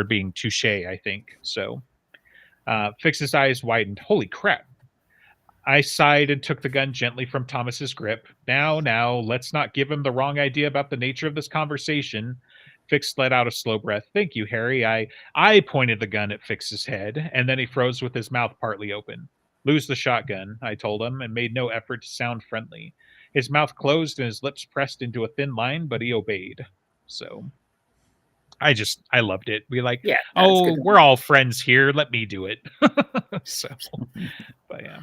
S1: being touche, I think. So Fix's eyes widened. Holy crap. I sighed and took the gun gently from Thomas's grip. Now, let's not give him the wrong idea about the nature of this conversation. Fix let out a slow breath. Thank you, Harry. I pointed the gun at Fix's head, and then he froze with his mouth partly open. Lose the shotgun, I told him, and made no effort to sound friendly. His mouth closed and his lips pressed into a thin line, but he obeyed. So I loved it. We like,
S2: Yeah.
S1: oh, we're all friends here. Let me do it. So, but yeah.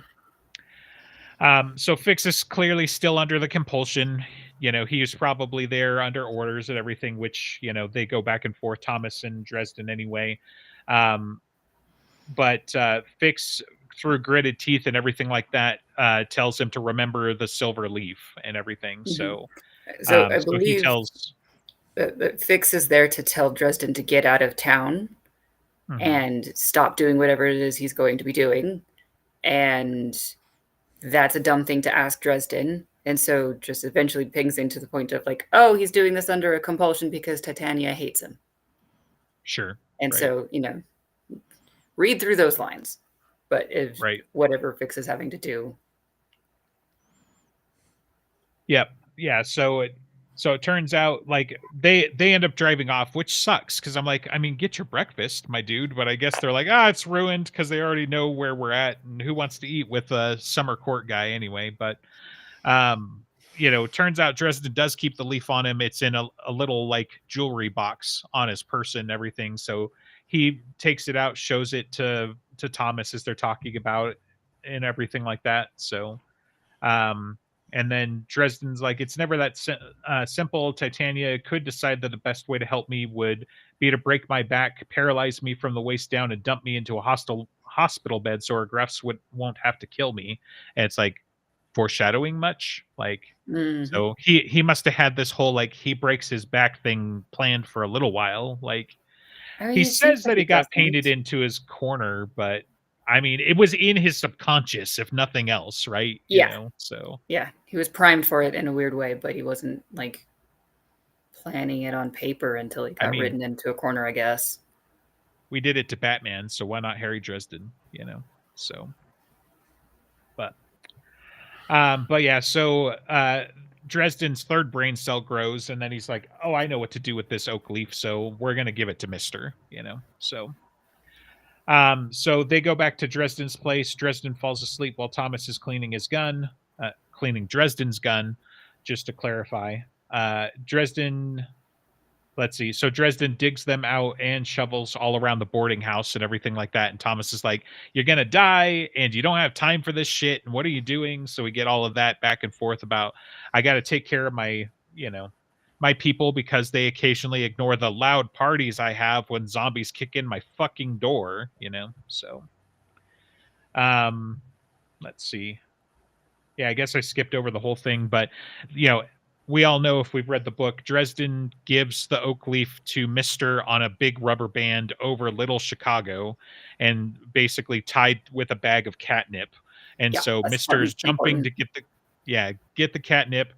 S1: So Fix is clearly still under the compulsion. He was probably there under orders and everything, which, they go back and forth, Thomas and Dresden anyway. But Fix, through gritted teeth and everything like that, tells him to remember the silver leaf and everything.
S2: Mm-hmm.
S1: So,
S2: So I believe
S1: he tells
S2: that Fix is there to tell Dresden to get out of town and stop doing whatever it is he's going to be doing. And that's a dumb thing to ask Dresden. And so just eventually pings into the point of like, oh, he's doing this under a compulsion because Titania hates him.
S1: Sure.
S2: And
S1: Right.
S2: so, read through those lines. But if
S1: Right.
S2: whatever Vix is having to do.
S1: Yep. Yeah. So it turns out like they end up driving off, which sucks because I'm like, I mean, get your breakfast, my dude. But I guess they're like, it's ruined because they already know where we're at and who wants to eat with a summer court guy anyway. But turns out Dresden does keep the leaf on him. It's in a little like jewelry box on his person and everything. So he takes it out, shows it to Thomas as they're talking about it and everything like that. So and then Dresden's like, it's never that simple. Titania could decide that the best way to help me would be to break my back, paralyze me from the waist down, and dump me into a hospital bed so her greffs won't have to kill me. And it's like foreshadowing much. Like, so he must have had this whole like he breaks his back thing planned for a little while. Like, he says that he got painted into his corner, but I mean, it was in his subconscious, if nothing else, right?
S2: Yeah.
S1: So
S2: yeah, he was primed for it in a weird way, but he wasn't like planning it on paper until he got written into a corner, I guess.
S1: We did it to Batman, so why not Harry Dresden? So, but yeah, so Dresden's third brain cell grows, and then he's like, "Oh, I know what to do with this oak leaf, so we're gonna give it to Mister." So. So they go back to Dresden's place. Dresden falls asleep while Thomas is cleaning his gun, cleaning Dresden's gun, just to clarify. Dresden, let's see. So Dresden digs them out and shovels all around the boarding house and everything like that. And Thomas is like, you're going to die and you don't have time for this shit. And what are you doing? So we get all of that back and forth about, I got to take care of my, my people because they occasionally ignore the loud parties I have when zombies kick in my fucking door, so let's see. Yeah, I guess I skipped over the whole thing, but we all know if we've read the book, Dresden gives the oak leaf to Mister on a big rubber band over Little Chicago and basically tied with a bag of catnip. And so Mister's jumping to get the catnip.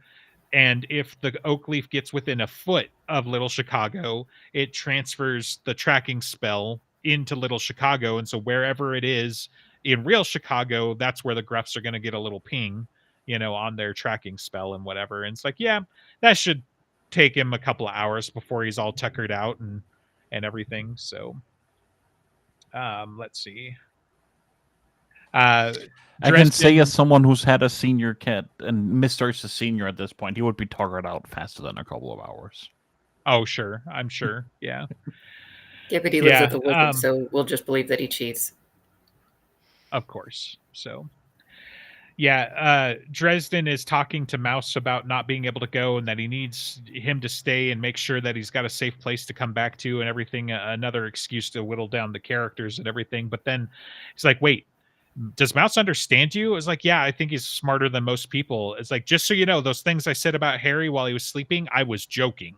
S1: And if the oak leaf gets within a foot of Little Chicago, it transfers the tracking spell into Little Chicago. And so wherever it is in real Chicago, that's where the greffs are going to get a little ping, on their tracking spell and whatever. And it's like, yeah, that should take him a couple of hours before he's all tuckered out and everything. So let's see.
S4: I can say as someone who's had a senior cat and Mister's a senior at this point, he would be tuckered out faster than a couple of hours.
S1: Oh, sure. I'm sure. Yeah.
S2: Yeah, but he lives at the Wicked, so we'll just believe that he cheats.
S1: Of course. So, yeah, Dresden is talking to Mouse about not being able to go and that he needs him to stay and make sure that he's got a safe place to come back to and everything. Another excuse to whittle down the characters and everything. But then he's like, wait, does Mouse understand you? It's like, yeah, I think he's smarter than most people. It's like, just so you know, those things I said about Harry while he was sleeping, I was joking,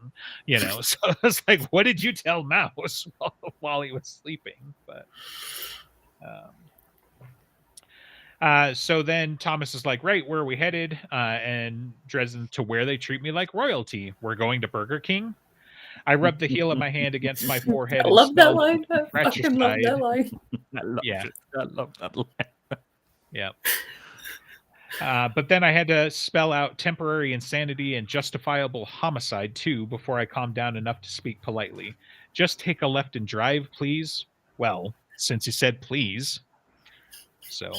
S1: So it's like, what did you tell Mouse while he was sleeping? But so then Thomas is like, right, where are we headed? And Dresden, to where they treat me like royalty. We're going to Burger King. I rubbed the heel of my hand against my forehead.
S2: I love that line. I fucking love that line.
S4: I love that line.
S1: Yeah. But then I had to spell out temporary insanity and justifiable homicide too before I calmed down enough to speak politely. Just take a left and drive, please. Well, since you said please. So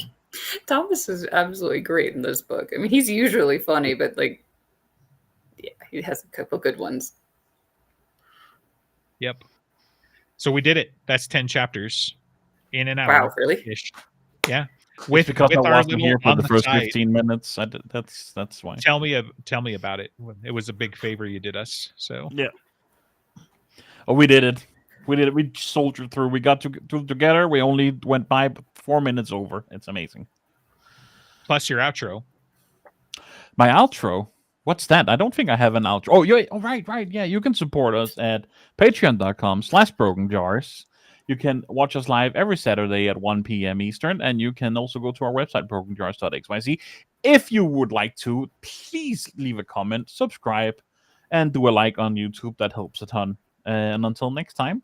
S2: Thomas is absolutely great in this book. I mean, he's usually funny, but like, yeah, he has a couple good ones.
S1: Yep. So we did it. That's 10 chapters in an hour.
S2: Wow, really?
S1: Yeah.
S4: Because I wasn't here for the first 15 minutes. That's why.
S1: Tell me about it. It was a big favor you did us. So
S4: yeah. Oh, we did it. We soldiered through. We got together. We only went by 4 minutes over. It's amazing.
S1: Plus your outro.
S4: My outro. What's that? I don't think I have an outro. Oh, yeah. Oh, right. Yeah, you can support us at patreon.com/brokenjars. You can watch us live every Saturday at 1 p.m. Eastern, and you can also go to our website, brokenjars.xyz. If you would like to, please leave a comment, subscribe, and do a like on YouTube. That helps a ton. And until next time,